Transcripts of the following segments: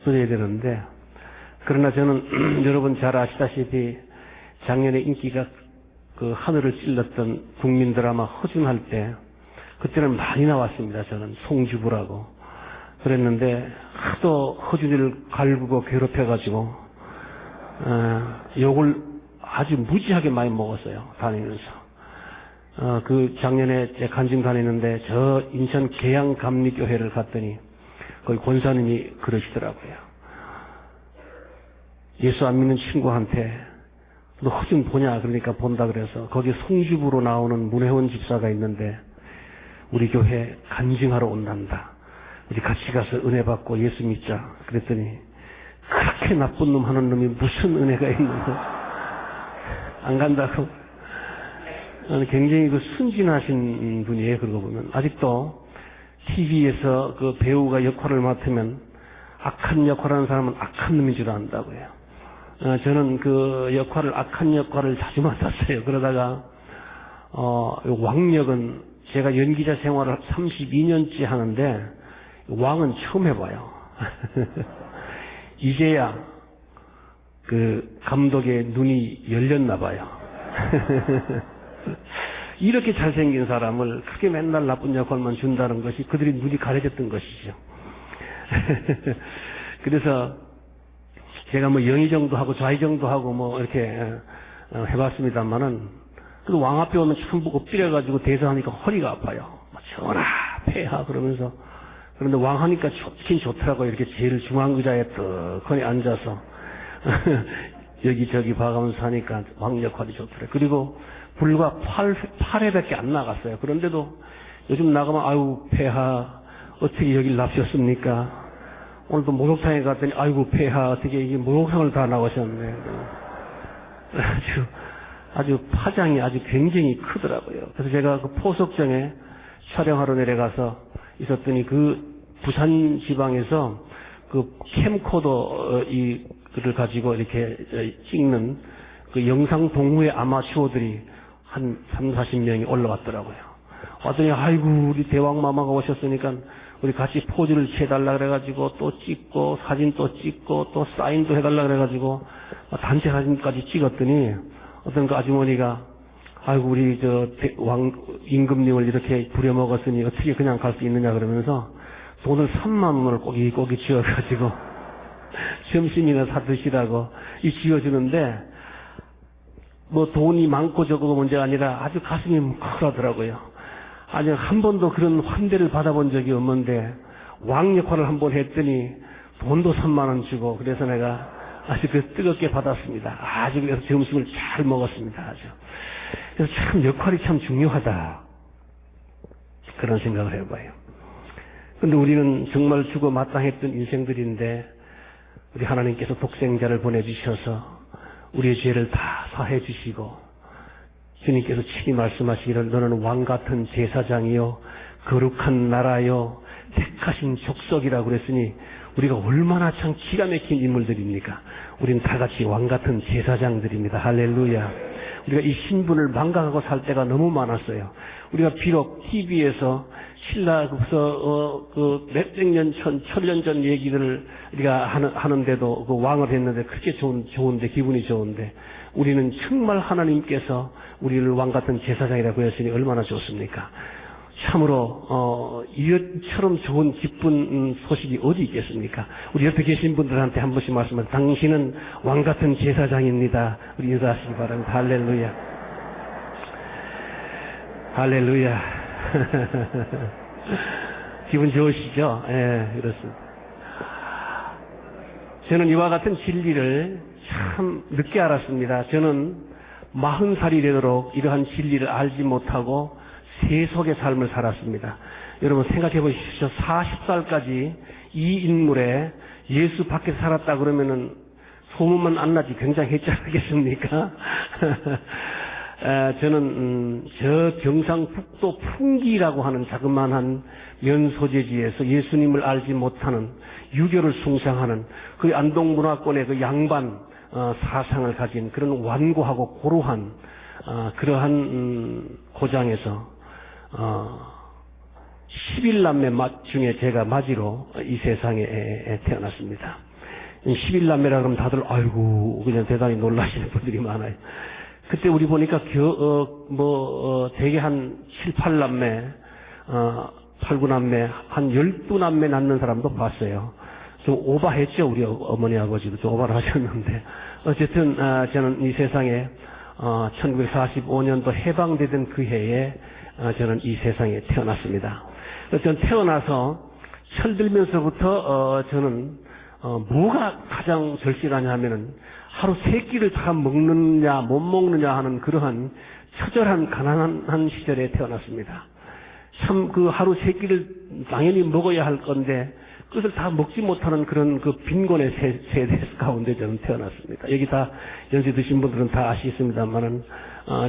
드려야 되는데, 그러나 저는 여러분 잘 아시다시피 작년에 인기가 그 하늘을 찔렀던 국민 드라마 허준할 때 그때는 많이 나왔습니다. 저는 송주부라고 그랬는데 하도 허준이를 갈구고 괴롭혀가지고 욕을 아주 무지하게 많이 먹었어요. 다니면서. 그 작년에 제 간증 다니는데 저 인천 계양감리교회를 갔더니 거기 권사님이 그러시더라고요. 예수 안 믿는 친구한테 너 허준 보냐? 그러니까 본다 그래서 거기 송주부로 나오는 문혜원 집사가 있는데 우리 교회 간증하러 온단다. 우리 같이 가서 은혜 받고 예수 믿자. 그랬더니 그렇게 나쁜 놈 하는 놈이 무슨 은혜가 있는데 안 간다고. 굉장히 그 순진하신 분이에요. 그러고 보면 아직도 TV에서 그 배우가 역할을 맡으면 악한 역할하는 사람은 악한 놈인 줄 안다고요. 저는 그 악한 역할을 자주 맡았어요. 그러다가 왕역은 제가 연기자 생활을 32년째 하는데 왕은 처음 해봐요. 이제야 그 감독의 눈이 열렸나 봐요. 이렇게 잘생긴 사람을 그렇게 맨날 나쁜 역할만 준다는 것이 그들이 눈이 가려졌던 것이죠. 그래서 제가 뭐 영의정도 하고 좌의정도 하고 뭐 이렇게 해봤습니다만은 그 왕 앞에 오면 전부 엎드려가지고 대사하니까 허리가 아파요. 전하 폐하 그러면서. 그런데 왕 하니까 좋긴 좋더라고요. 이렇게 제일 중앙 의자에 떡하니 앉아서 여기저기 봐가면서 하니까 왕 역할이 좋더라고요. 그리고 불과 8회밖에 안 나갔어요. 그런데도 요즘 나가면 아유 폐하 어떻게 여길 납셨습니까? 오늘도 목욕탕에 갔더니 아이고 폐하 어떻게 이게 목욕탕을 다 나오셨네. 아주 파장이 아주 굉장히 크더라고요. 그래서 제가 그 포석정에 촬영하러 내려가서 있었더니 그 부산 지방에서 그 캠코더 이를 가지고 이렇게 찍는 그 영상 동호회 아마추어들이 한 30-40명이 올라왔더라고요. 왔더니 아이고 우리 대왕마마가 오셨으니까 우리 같이 포즈를 취해달라 그래가지고 또 찍고 사진 또 찍고 또 사인도 해달라 그래가지고 단체 사진까지 찍었더니 어떤 그 아주머니가 아이고 우리 왕 임금님을 이렇게 부려먹었으니 어떻게 그냥 갈 수 있느냐 그러면서 돈을 3만 원을 꼬깃꼬깃 쥐어가지고 점심이나 사 드시라고 쥐어주는데 뭐 돈이 많고 적고가 문제가 아니라 아주 가슴이 뭉클하더라고요. 아니 한 번도 그런 환대를 받아본 적이 없는데 왕 역할을 한 번 했더니 돈도 3만 원 주고 그래서 내가 아주 뜨겁게 받았습니다. 아주 그래서 점심을 잘 먹었습니다. 아주. 그래서 참 역할이 참 중요하다. 그런 생각을 해봐요. 근데 우리는 정말 죽어 마땅했던 인생들인데 우리 하나님께서 독생자를 보내주셔서 우리의 죄를 다 사해 주시고 주님께서 친히 말씀하시기를 너는 왕같은 제사장이요 거룩한 나라요 택하신 족속이라고 그랬으니 우리가 얼마나 참 기가 막힌 인물들입니까? 우리는 다 같이 왕같은 제사장들입니다. 할렐루야. 우리가 이 신분을 망각하고 살 때가 너무 많았어요. 우리가 비록 TV에서 신라에서 몇백 년 전, 1000년 전 얘기들을 우리가 하는데도 그 왕을 했는데 그렇게 좋은데 기분이 좋은데 우리는 정말 하나님께서 우리를 왕같은 제사장이라고 했으니 얼마나 좋습니까? 참으로 이것처럼 좋은 기쁜 소식이 어디 있겠습니까? 우리 옆에 계신 분들한테 한 번씩 말씀하세요. 당신은 왕같은 제사장입니다. 우리 인사하시기 바랍니다. 할렐루야. 할렐루야. 기분 좋으시죠? 예, 그렇습니다. 저는 이와 같은 진리를 참 늦게 알았습니다. 저는 40살이 되도록 이러한 진리를 알지 못하고 세속의 삶을 살았습니다. 여러분 생각해 보십시오. 40살까지 이 인물에 예수 밖에 살았다 그러면은 소문만 안 나지 굉장히 해짜겠습니까? 저는 저 경상북도 풍기라고 하는 자그마한 면소재지에서 예수님을 알지 못하는 유교를 숭상하는 그 안동문화권의 그 양반 사상을 가진 그런 완고하고 고루한 그러한 고장에서 11남매 중에 제가 맞이로 이 세상에 태어났습니다. 11남매라 그러면 다들 아이고 그냥 대단히 놀라시는 분들이 많아요. 그때 우리 보니까 대개 한 7, 8남매 8, 9남매 한 12남매 낳는 사람도 봤어요. 좀 오바했죠. 우리 어머니 아버지도 좀 오바를 하셨는데 어쨌든 저는 이 세상에 1945년도 해방되던 그 해에 저는 이 세상에 태어났습니다. 저는 태어나서 철들면서부터 저는 뭐가 가장 절실하냐 하면은 하루 3끼를 다 먹느냐 못 먹느냐 하는 그러한 처절한 가난한 시절에 태어났습니다. 참 그 하루 3끼를 당연히 먹어야 할 건데 그것을 다 먹지 못하는 그런 그 빈곤의 세대 가운데 저는 태어났습니다. 여기 다 연세 드신 분들은 다 아시겠습니다만은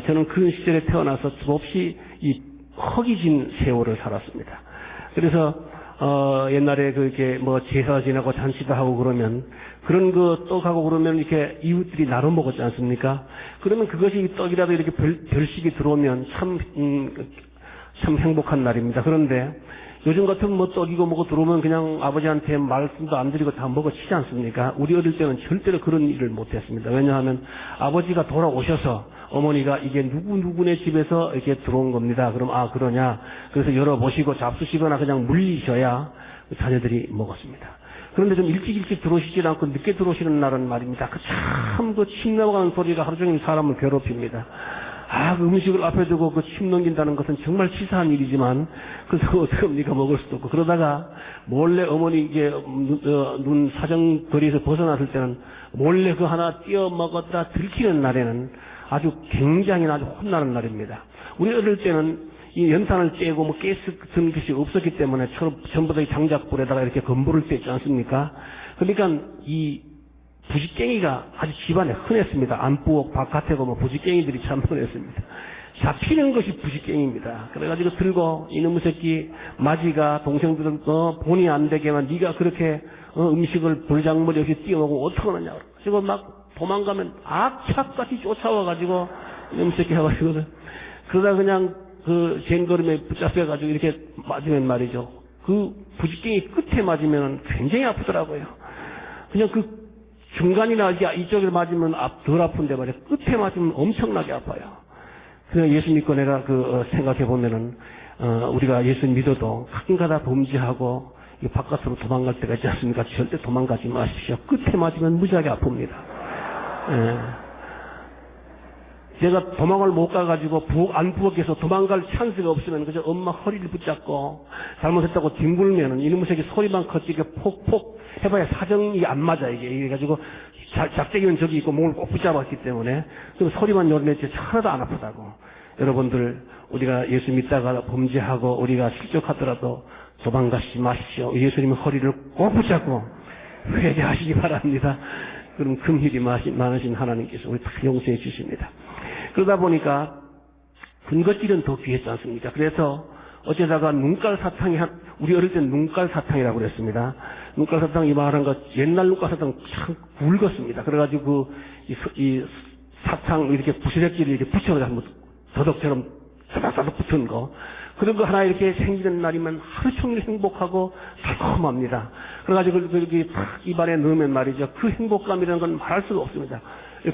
저는 그런 시절에 태어나서 수없이 이 허기진 세월을 살았습니다. 그래서 옛날에 이렇게 제사 지내고 잔치도 하고 그러면 그런 거 떡하고 그러면 이렇게 이웃들이 나눠 먹었지 않습니까? 그러면 그것이 떡이라도 이렇게 별식이 들어오면 참 행복한 날입니다. 그런데 요즘 같은 떡이고 뭐고 들어오면 그냥 아버지한테 말씀도 안 드리고 다 먹어치지 않습니까? 우리 어릴 때는 절대로 그런 일을 못했습니다. 왜냐하면 아버지가 돌아오셔서 어머니가 이게 누구네 집에서 이렇게 들어온 겁니다. 그럼 그러냐? 그래서 열어보시고 잡수시거나 그냥 물리셔야 자녀들이 먹었습니다. 그런데 좀 일찍 들어오시지 않고 늦게 들어오시는 날은 말입니다. 침 넘어가는 소리가 하루 종일 사람을 괴롭힙니다. 그 음식을 앞에 두고 침 넘긴다는 것은 정말 치사한 일이지만, 그래서 어떡합니까? 먹을 수도 없고. 그러다가 몰래 어머니 눈 사정거리에서 벗어났을 때는 몰래 그 하나 띄어 먹었다 들키는 날에는 아주 굉장히 아주 혼나는 날입니다. 우리 어릴 때는 이 연탄을 쬐고 가스 같은 것이 없었기 때문에 전부 다 장작불에다가 이렇게 건물을 쬐지 않습니까? 그러니까 이 부지깽이가 아주 집안에 흔했습니다. 안부엌 바깥에 보면 부지깽이들이 참 흔했습니다. 잡히는 것이 부지깽이입니다. 그래가지고 들고 이놈의 새끼 마지가 동생들은 본의 안 되게만 네가 그렇게 음식을 불작물이 이렇게 띄워먹으면 어떡하느냐. 그래서 막 도망가면 악착같이 쫓아와가지고 이놈의 새끼 해가지고 그러다 그냥 그 젠걸음에 붙잡혀가지고 이렇게 맞으면 말이죠. 그 부지깽이 끝에 맞으면 굉장히 아프더라고요. 그냥 그 중간이나 이쪽에 맞으면 덜 아픈데 말이야. 끝에 맞으면 엄청나게 아파요. 그래서 예수 믿고 내가 생각해 보면은 우리가 예수 믿어도 가끔가다 범죄하고 바깥으로 도망갈 때가 있지 않습니까? 절대 도망가지 마십시오. 끝에 맞으면 무지하게 아픕니다. 제가 도망을 못 가가지고 안부엌에서 도망갈 찬스가 없으면 그저 엄마 허리를 붙잡고 잘못했다고 뒹굴면은 이놈의 새끼 소리만 커지게 폭폭 해봐야 사정이 안 맞아 이게. 이래가지고 작대기는 저기 있고 몸을 꼭 붙잡았기 때문에 그럼 소리만 열냈지 하나도 안 아프다고. 여러분들 우리가 예수 믿다가 범죄하고 우리가 실족하더라도 도망가시지 마십시오. 예수님의 허리를 꼭 붙잡고 회개하시기 바랍니다. 그럼 금힐이 많으신 하나님께서 우리 다 용서해 주십니다. 그러다 보니까 군것질은 더 귀했지 않습니까? 그래서 어쩌다가 눈깔 사탕이 우리 어릴 땐 눈깔 사탕이라고 그랬습니다. 눈깔 사탕 이 말한 거 옛날 눈깔 사탕 참 굵었습니다. 그래가지고 이 사탕 이렇게 부스럭지를 이렇게 붙여서 한번 더덕처럼 사닥사닥 붙은 거 그런 거 하나 이렇게 생기는 날이면 하루 종일 행복하고 달콤합니다. 그래가지고 이렇게 탁 입안에 넣으면 말이죠. 그 행복감이라는 건 말할 수가 없습니다.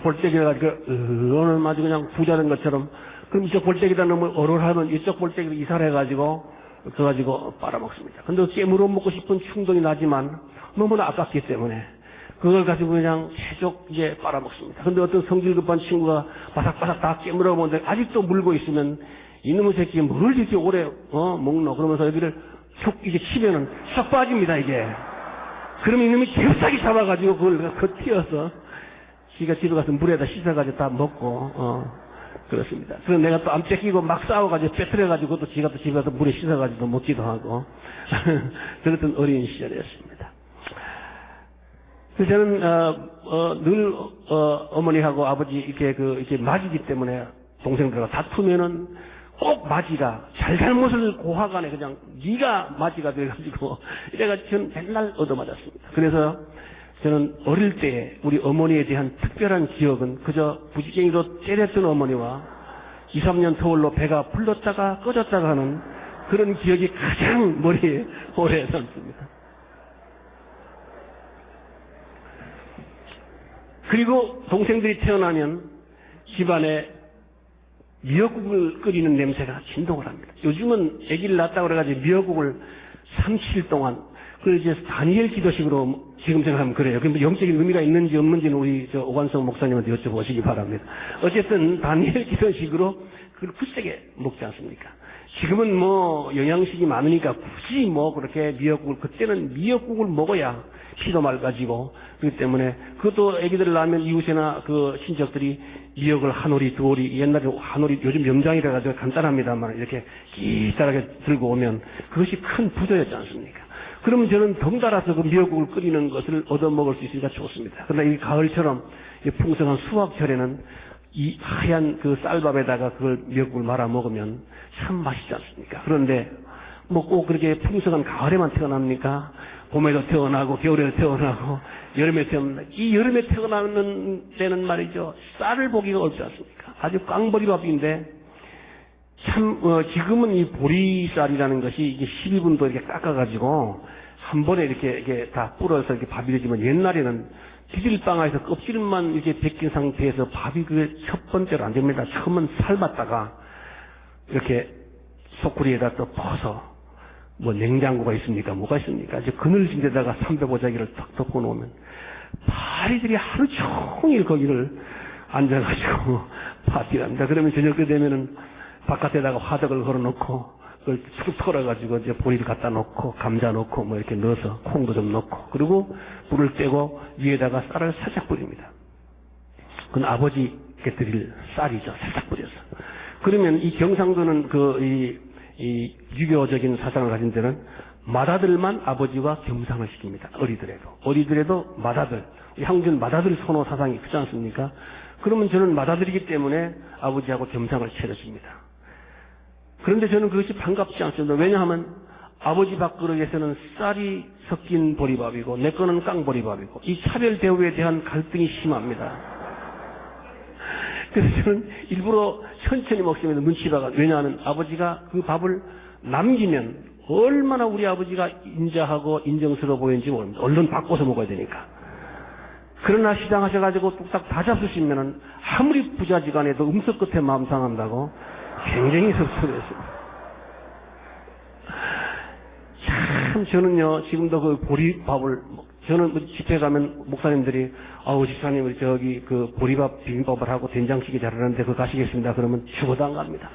볼때기가 오늘 아주 그냥 부자는 것처럼 그럼 이쪽 볼때기다 넣으면 얼얼하면 이쪽 볼때기로 이사를 해가지고 그래가지고 빨아먹습니다. 근데 깨물어 먹고 싶은 충동이 나지만 너무나 아깝기 때문에 그걸 가지고 그냥 계속 빨아먹습니다. 근데 어떤 성질 급한 친구가 바삭바삭 다 깨물어 먹는데 아직도 물고 있으면 이놈의 새끼 뭘 이렇게 오래 먹노 그러면서 여기를 쭉 이제 치면은 쏙 빠집니다 이게. 그러면 이놈이 잽싸게 잡아가지고 그걸 겉튀어서 지가 집에 가서 물에다 씻어가지고 다 먹고 그렇습니다. 그래서 내가 또 안 뺏기고 막 싸워가지고 빼뜨려가지고 또 지가 또 집에 가서 물에 씻어가지고 먹기도 하고 그랬던 어린 시절이었습니다. 그래서 저는 늘 어머니하고 아버지 이렇게 맞이기 때문에 동생들과 다투면은 꼭 맞이가 잘못을 고하간에 그냥 네가 맞이가 돼가지고 이래가지고 저는 맨날 얻어맞았습니다. 그래서 저는 어릴 때 우리 어머니에 대한 특별한 기억은 그저 부지깽이로 때렸던 어머니와 2, 3년 터울로 배가 불렀다가 꺼졌다가 하는 그런 기억이 가장 머리에 오래 남습니다. 그리고 동생들이 태어나면 집안에 미역국을 끓이는 냄새가 진동을 합니다. 요즘은 아기를 낳았다고 그래가지고 미역국을 3-7일 동안, 그래서 이제 다니엘 기도식으로 지금 생각하면 그래요. 그럼 영적인 의미가 있는지 없는지는 우리 오관성 목사님한테 여쭤보시기 바랍니다. 어쨌든 다니엘 기도식으로 그걸 굳세게 먹지 않습니까? 지금은 뭐 영양식이 많으니까 굳이 뭐 그렇게 미역국을, 그때는 미역국을 먹어야 피도 맑아지고, 그렇기 때문에 그것도 애기들 낳으면 이웃이나 그 친척들이 미역을 한 오리, 두 오리, 옛날에 한 오리, 요즘 염장이라 가지고 간단합니다만 이렇게 끼다랗게 들고 오면 그것이 큰 부도였지 않습니까? 그러면 저는 덩달아서 그 미역국을 끓이는 것을 얻어먹을 수 있으니까 좋습니다. 그러나 이 가을처럼 이 풍성한 수확철에는 이 하얀 그 쌀밥에다가 그걸 미역국을 말아 먹으면 참 맛있지 않습니까? 그런데 뭐 꼭 그렇게 풍성한 가을에만 태어납니까? 봄에도 태어나고 겨울에도 태어나고 여름에 태어난다. 이 여름에 태어나는 때는 말이죠, 쌀을 보기가 어렵지 않습니까? 아주 깡보리밥인데 참 지금은 이 보리쌀이라는 것이 이게 12분도 이렇게 깎아가지고 한 번에 이렇게 다 불어서 이렇게 밥이 되지만, 옛날에는 비닐방아에서 껍질만 이렇게 벗긴 상태에서 밥이 그게 첫 번째로 안 됩니다. 처음은 삶았다가 이렇게 소쿠리에다 또 퍼서, 뭐 냉장고가 있습니까? 뭐가 있습니까? 이제 그늘진 데다가 삼배보자기를 탁 덮어놓으면 파리들이 하루 종일 거기를 앉아가지고 파티를 합니다. 그러면 저녁 때 되면은 바깥에다가 화덕을 걸어놓고 그걸 툭 털어가지고 이제 보리를 갖다 놓고 감자 넣고 뭐 이렇게 넣어서 콩도 좀 넣고, 그리고 불을 떼고 위에다가 쌀을 살짝 뿌립니다. 그건 아버지께 드릴 쌀이죠. 살짝 뿌려서. 그러면 이 경상도는 이 유교적인 사상을 가진 데는 맏아들만 아버지와 겸상을 시킵니다. 어리더라도 맏아들, 향전 맏아들 선호 사상이 크지 않습니까? 그러면 저는 맏아들이기 때문에 아버지하고 겸상을 차려줍니다. 그런데 저는 그것이 반갑지 않습니다. 왜냐하면 아버지 밥그릇에서는 쌀이 섞인 보리밥이고 내 거는 깡보리밥이고, 이 차별 대우에 대한 갈등이 심합니다. 그래서 저는 일부러 천천히 먹습니다. 눈치 봐가. 왜냐하면 아버지가 그 밥을 남기면 얼마나 우리 아버지가 인자하고 인정스러워 보이는지 모릅니다. 얼른 바꿔서 먹어야 되니까. 그러나 시장하셔가지고 뚝딱 다 잡수시면은 아무리 부자지간에도 음석 끝에 마음 상한다고 굉장히 섭섭했습니다. 참 저는요, 지금도 그 보리밥을, 저는 집회 가면 목사님들이 집사님 저기 그 보리밥 비빔밥을 하고 된장찌개 잘하는데 그거 가시겠습니다. 그러면 죽어도 안 갑니다.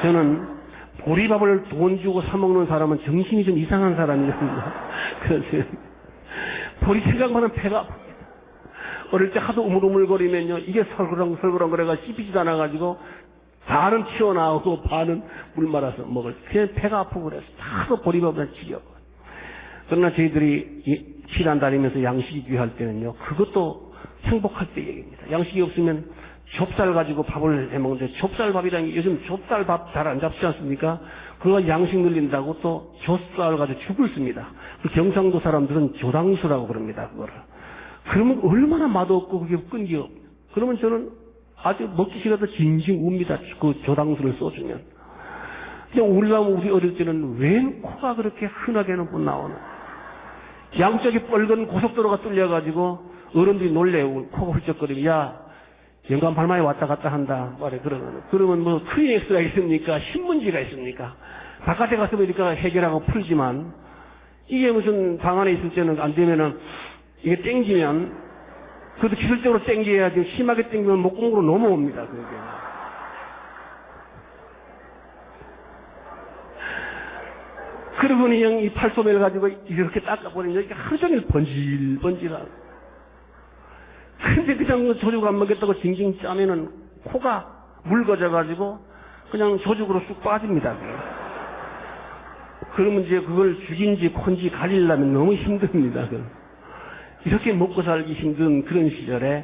저는 보리밥을 돈 주고 사 먹는 사람은 정신이 좀 이상한 사람이랍니다. 그래서 보리 생각만 하면 배가 아픕니다. 어릴 때 하도 우물우물거리면요, 이게 설그렁설그렁 그래가 씹히지도 않아가지고 반은 튀어나오고 반은 물 말아서 먹을 때 그냥 배가 아프고 그래서 하도 보리밥을 지겨워. 그러나 저희들이 시간 다니면서 양식이 귀할 때는요, 그것도 행복할 때 얘기입니다. 양식이 없으면 좁쌀 가지고 밥을 해먹는데, 좁쌀밥이라는 게 요즘 좁쌀밥 잘 안 잡지 않습니까? 그거 양식 늘린다고 또 좁쌀 가지고 죽을 씁니다. 그 경상도 사람들은 조당수라고 그럽니다, 그거를. 그러면 얼마나 맛없고 그게 끈기없. 그러면 저는 아주 먹기 싫어도 징징 웁니다. 그 조당수를 써주면. 그냥 우리 어릴 때는 웬 코가 그렇게 흔하게는 못 나오나. 양쪽이 뻘건 고속도로가 뚫려가지고 어른들이 놀래요. 코가 훌쩍거리면, 야, 영감 발만에 왔다 갔다 한다. 말해, 그러면 뭐 크리넥스가 있습니까? 신문지가 있습니까? 바깥에 가서 보니까 해결하고 풀지만, 이게 무슨 방 안에 있을 때는 안 되면은, 이게 땡기면, 그래도 기술적으로 땡겨야지, 심하게 땡기면 목공으로 넘어옵니다, 그게. 그러고 그냥 이 팔소매를 가지고 이렇게 닦아버리면 이게 하루 종일 번질번질하고. 근데 그냥 조죽 안 먹겠다고 징징 짜면은 코가 묽어져가지고 그냥 조죽으로 쑥 빠집니다. 그러면 이제 그걸 죽인지 콘지 가리려면 너무 힘듭니다. 이렇게 먹고 살기 힘든 그런 시절에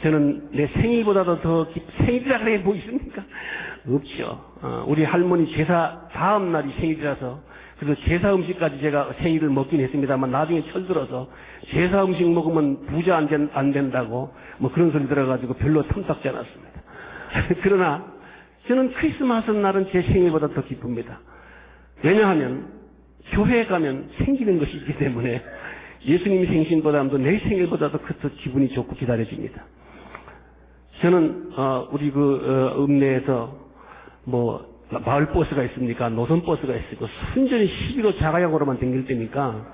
저는 내 생일보다도 더 생일이라 그래 뭐 있습니까? 없죠. 우리 할머니 제사 다음 날이 생일이라서 그래서 제사 음식까지 제가 생일을 먹긴 했습니다만 나중에 철들어서 제사 음식 먹으면 부자 안 된다고 뭐 그런 소리 들어가지고 별로 탐탁지 않았습니다. 그러나 저는 크리스마스 날은 제 생일보다 더 기쁩니다. 왜냐하면 교회에 가면 생기는 것이 있기 때문에 예수님 생신보다도 내 생일보다도 더 기분이 좋고 기다려집니다. 저는 우리 읍내에서 마을 버스가 있습니까? 노선 버스가 있고 순전히 11호 자가용으로만 댕길 때니까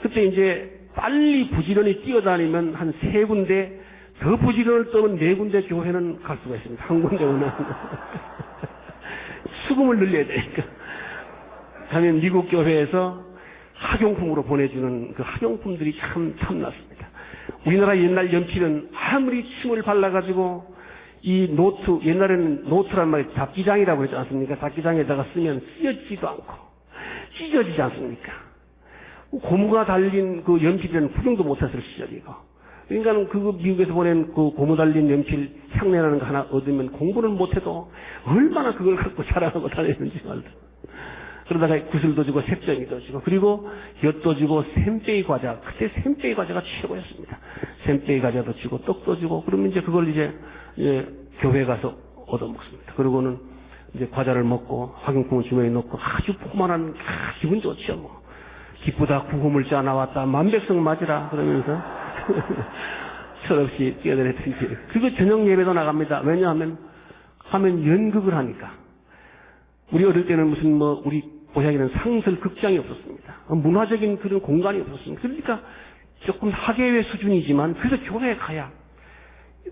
그때 이제 빨리 부지런히 뛰어다니면 한 3군데, 더 부지런을 떠면 4군데 교회는 갈 수가 있습니다. 한 군데는 수금을 늘려야 되니까. 가면 미국 교회에서 학용품으로 보내주는 그 학용품들이 참 탐났습니다. 우리나라 옛날 연필은 아무리 침을 발라가지고 이 노트, 옛날에는 노트란 말이 잡기장이라고 그러지 않습니까? 잡기장에다가 쓰면 쓰여지지도 않고 찢어지지 않습니까? 고무가 달린 그 연필에는 구경도 못했을 시절이고. 그러니까 그 미국에서 보낸 그 고무 달린 연필 향내나는 거 하나 얻으면 공부는 못해도 얼마나 그걸 갖고 자랑하고 다녔는지 말도. 그러다가 구슬도 주고 색종이도 주고 그리고 엿도 주고 샘빼이 과자, 그때 샘빼이 과자가 최고였습니다. 샘빼이 과자도 주고 떡도 주고 그러면 이제 그걸 이제 교회 가서 얻어먹습니다. 그러고는 이제 과자를 먹고 학용품을 주머니에 넣고 아주 포만한 기분 좋죠 뭐. 기쁘다 구호물자 나왔다 만백성 맞으라 그러면서 철없이 뛰어다녔든지. 그리고 저녁 예배도 나갑니다. 왜냐하면 연극을 하니까. 우리 어릴 때는 무슨 우리 고향에는 상설 극장이 없었습니다. 문화적인 그런 공간이 없었습니다. 그러니까 조금 학예회 수준이지만 그래서 교회에 가야.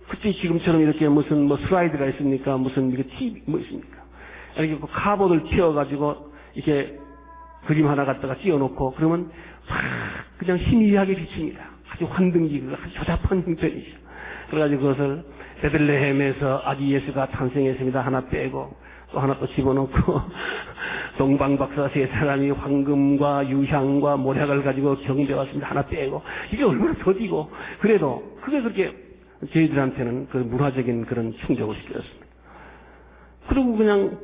그때 지금처럼 이렇게 무슨 슬라이드가 있습니까? 무슨 이게 TV 있습니까? 이렇게 카보드를 펴가지고 이렇게 그림 하나 갖다가 띄워놓고 그러면 막 그냥 희미하게 비칩니다. 아주 환등기가 아주 조잡한 형편이죠. 그래가지고 그것을 베들레헴에서 아기 예수가 탄생했습니다. 하나 빼고 또 하나 또 집어넣고 동방박사 3사람이 황금과 유향과 모략을 가지고 경배왔습니다. 하나 빼고 이게 얼마나 더디고 그래도 그게 그렇게 저희들한테는 그 문화적인 그런 충족을 시켰습니다. 그리고 그냥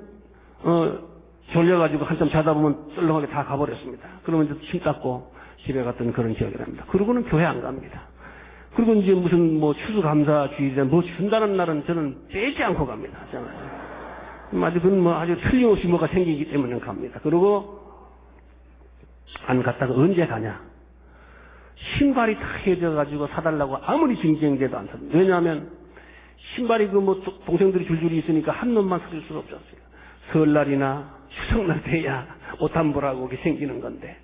졸려가지고 한참 자다 보면 썰렁하게 다 가버렸습니다. 그러면 이제 침 닦고 집에 갔던 그런 기억이 납니다. 그러고는 교회 안 갑니다. 그리고 이제 무슨 추수감사주일에 준다는 날은 저는 빼지 않고 갑니다. 아주 그건 아주 틀림없이 뭐가 생기기 때문에 갑니다. 그리고 안 갔다가 언제 가냐? 신발이 다 해져가지고 사달라고 아무리 징징대도 안 삽니다. 왜냐하면 신발이 동생들이 줄줄이 있으니까 한 놈만 사줄 수가 없지 않습니까? 설날이나 추석날 돼야 옷 한 벌하고 그게 생기는 건데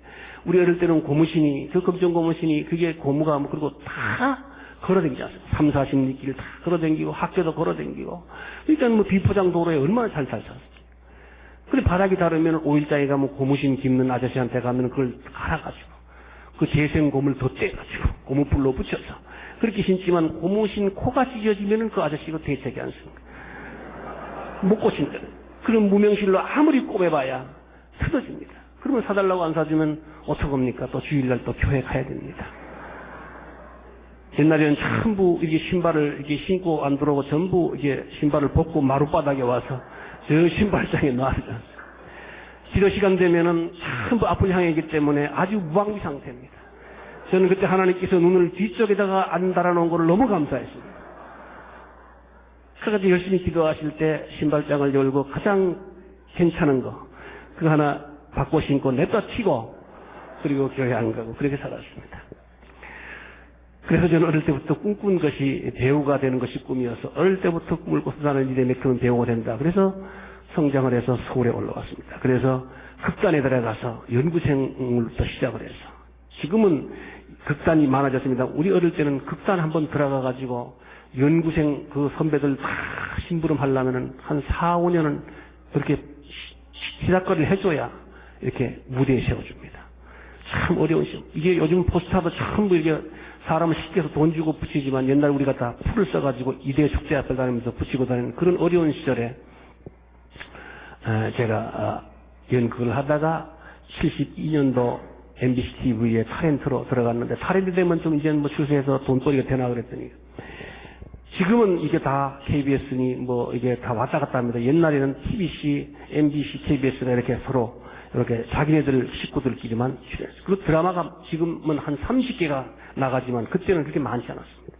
우리 어릴 때는 고무신이 그 검정 고무신이 그게 고무가 그리고 다 걸어다니지 않습니까? 3, 40리길 다 걸어다니고 학교도 걸어다니고 그러니까 비포장 도로에 얼마나 잘 샀습니까? 그래 바닥이 다르면 5일장에 가면 고무신 깁는 아저씨한테 가면 그걸 갈아가지고 그 재생 고무를 더 떼가지고 고무불로 붙여서 그렇게 신지만 고무신 코가 찢어지면은 그 아저씨가 대책이 않습니다. 못 고친다. 그런 무명실로 아무리 꼽아봐야 틀어집니다. 그러면 사달라고 안 사주면 어떡합니까? 또 주일날 또 교회 가야 됩니다. 옛날에는 전부 이게 신발을 이렇게 신고 안 들어오고 전부 이게 신발을 벗고 마룻바닥에 와서 저 신발장에 놔두죠. 기도 시간 되면은 전부 앞을 향하기 때문에 아주 무방비 상태입니다. 저는 그때 하나님께서 눈을 뒤쪽에다가 안 달아놓은 거를 너무 감사했습니다. 그래서 열심히 기도하실 때 신발장을 열고 가장 괜찮은 거 그거 하나 바꿔 신고 냅다 튀고 그리고 교회 안 가고 그렇게 살았습니다. 그래서 저는 어릴 때부터 꿈꾼 것이 배우가 되는 것이 꿈이어서 어릴 때부터 꿈을 꿔서 나는 이래 맥히면 배우가 된다. 그래서 성장을 해서 서울에 올라왔습니다. 그래서 극단에 들어가서 연구생을 시작을 해서 지금은 극단이 많아졌습니다. 우리 어릴 때는 극단 한번 들어가가지고 연구생 그 선배들 다 심부름 하려면은 한 4, 5년은 그렇게 시작거리를 해줘야 이렇게 무대에 세워줍니다. 참 어려운 시험. 이게 요즘 포스터도 전부 이게 사람을 시켜서 돈 주고 붙이지만 옛날 우리가 다 풀을 써가지고 이대 축제 앞에 다니면서 붙이고 다니는 그런 어려운 시절에 제가 연극을 하다가 72년도 MBC TV에 타렌트로 들어갔는데 타렌트 되면 좀 이제 출세해서 돈벌이가 되나 그랬더니 지금은 이게 다 KBS니 이게 다 왔다 갔다 합니다. 옛날에는 TBC, MBC, KBS가 이렇게 서로 이렇게 자기네들 식구들끼리만 출연했어요. 그리고 드라마가 지금은 한 30개가 나가지만 그때는 그렇게 많지 않았습니다.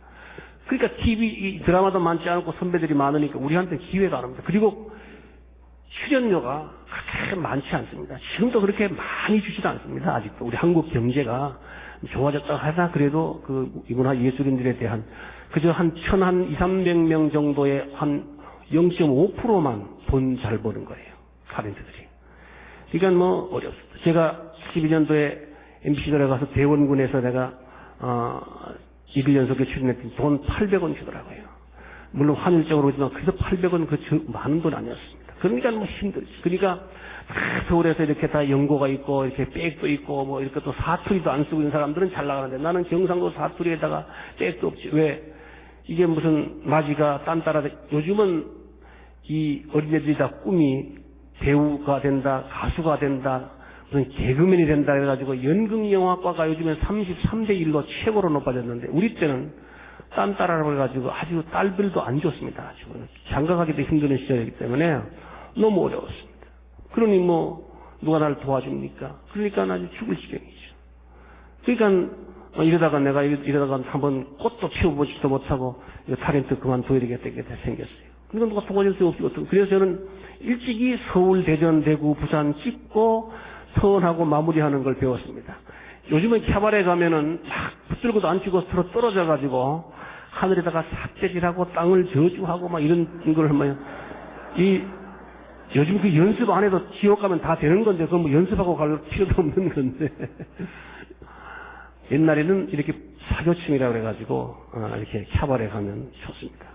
그러니까 TV 드라마도 많지 않고 선배들이 많으니까 우리한테는 기회가 안 옵니다. 그리고 출연료가 그렇게 많지 않습니다. 지금도 그렇게 많이 주지도 않습니다. 아직도 우리 한국 경제가 좋아졌다 하나 그래도 그 이문화 예술인들에 대한 그저 한 200~300명 정도의 한 0.5%만 돈 잘 버는 거예요. 타렌트들이. 그러니까 뭐 어렵습니다. 제가 12년도에 MBC 들어가서 대원군에서 내가 1일 연속에 출연했더니 돈 800원 주더라고요. 물론 환율적으로 보지만 그래서 800원 많은 돈 아니었습니다. 그러니까 뭐 힘들지. 그러니까 다 서울에서 이렇게 다 연고가 있고 이렇게 백도 있고 뭐 이렇게 또 사투리도 안 쓰고 있는 사람들은 잘 나가는데 나는 경상도 사투리에다가 백도 없지. 왜? 이게 무슨 마지가 딴따라 요즘은 이 어린애들이 다 꿈이 배우가 된다, 가수가 된다, 무슨 개그맨이 된다 해가지고 연극영화과가 요즘엔 33대1로 최고로 높아졌는데 우리 때는 딴따라라고 해가지고 아주 딸들도 안 좋습니다. 아주 장가가기도 힘든 시절이기 때문에 너무 어려웠습니다. 그러니 뭐 누가 날 도와줍니까? 그러니까 아주 죽을 지경이죠. 그러니까 이러다가 내가 한번 꽃도 피워보지도 못하고 타렌트 그만둬야 되겠다 이렇게 생겼어요. 그러니까 누가 도와줄 수 없고 그래서 저는 일찍이 서울, 대전, 대구, 부산 찍고 서원하고 마무리하는 걸 배웠습니다. 요즘은 캐바레 가면은 막 붙들고도 안 치고 서로 떨어져가지고 하늘에다가 삿대질하고 땅을 저주하고 막 이런 걸 하면 요즘 그 연습 안 해도 지옥 가면 다 되는 건데 그건 뭐 연습하고 갈 필요도 없는 건데 옛날에는 이렇게 사교춤이라고 그래가지고 이렇게 캐바레 가면 좋습니다.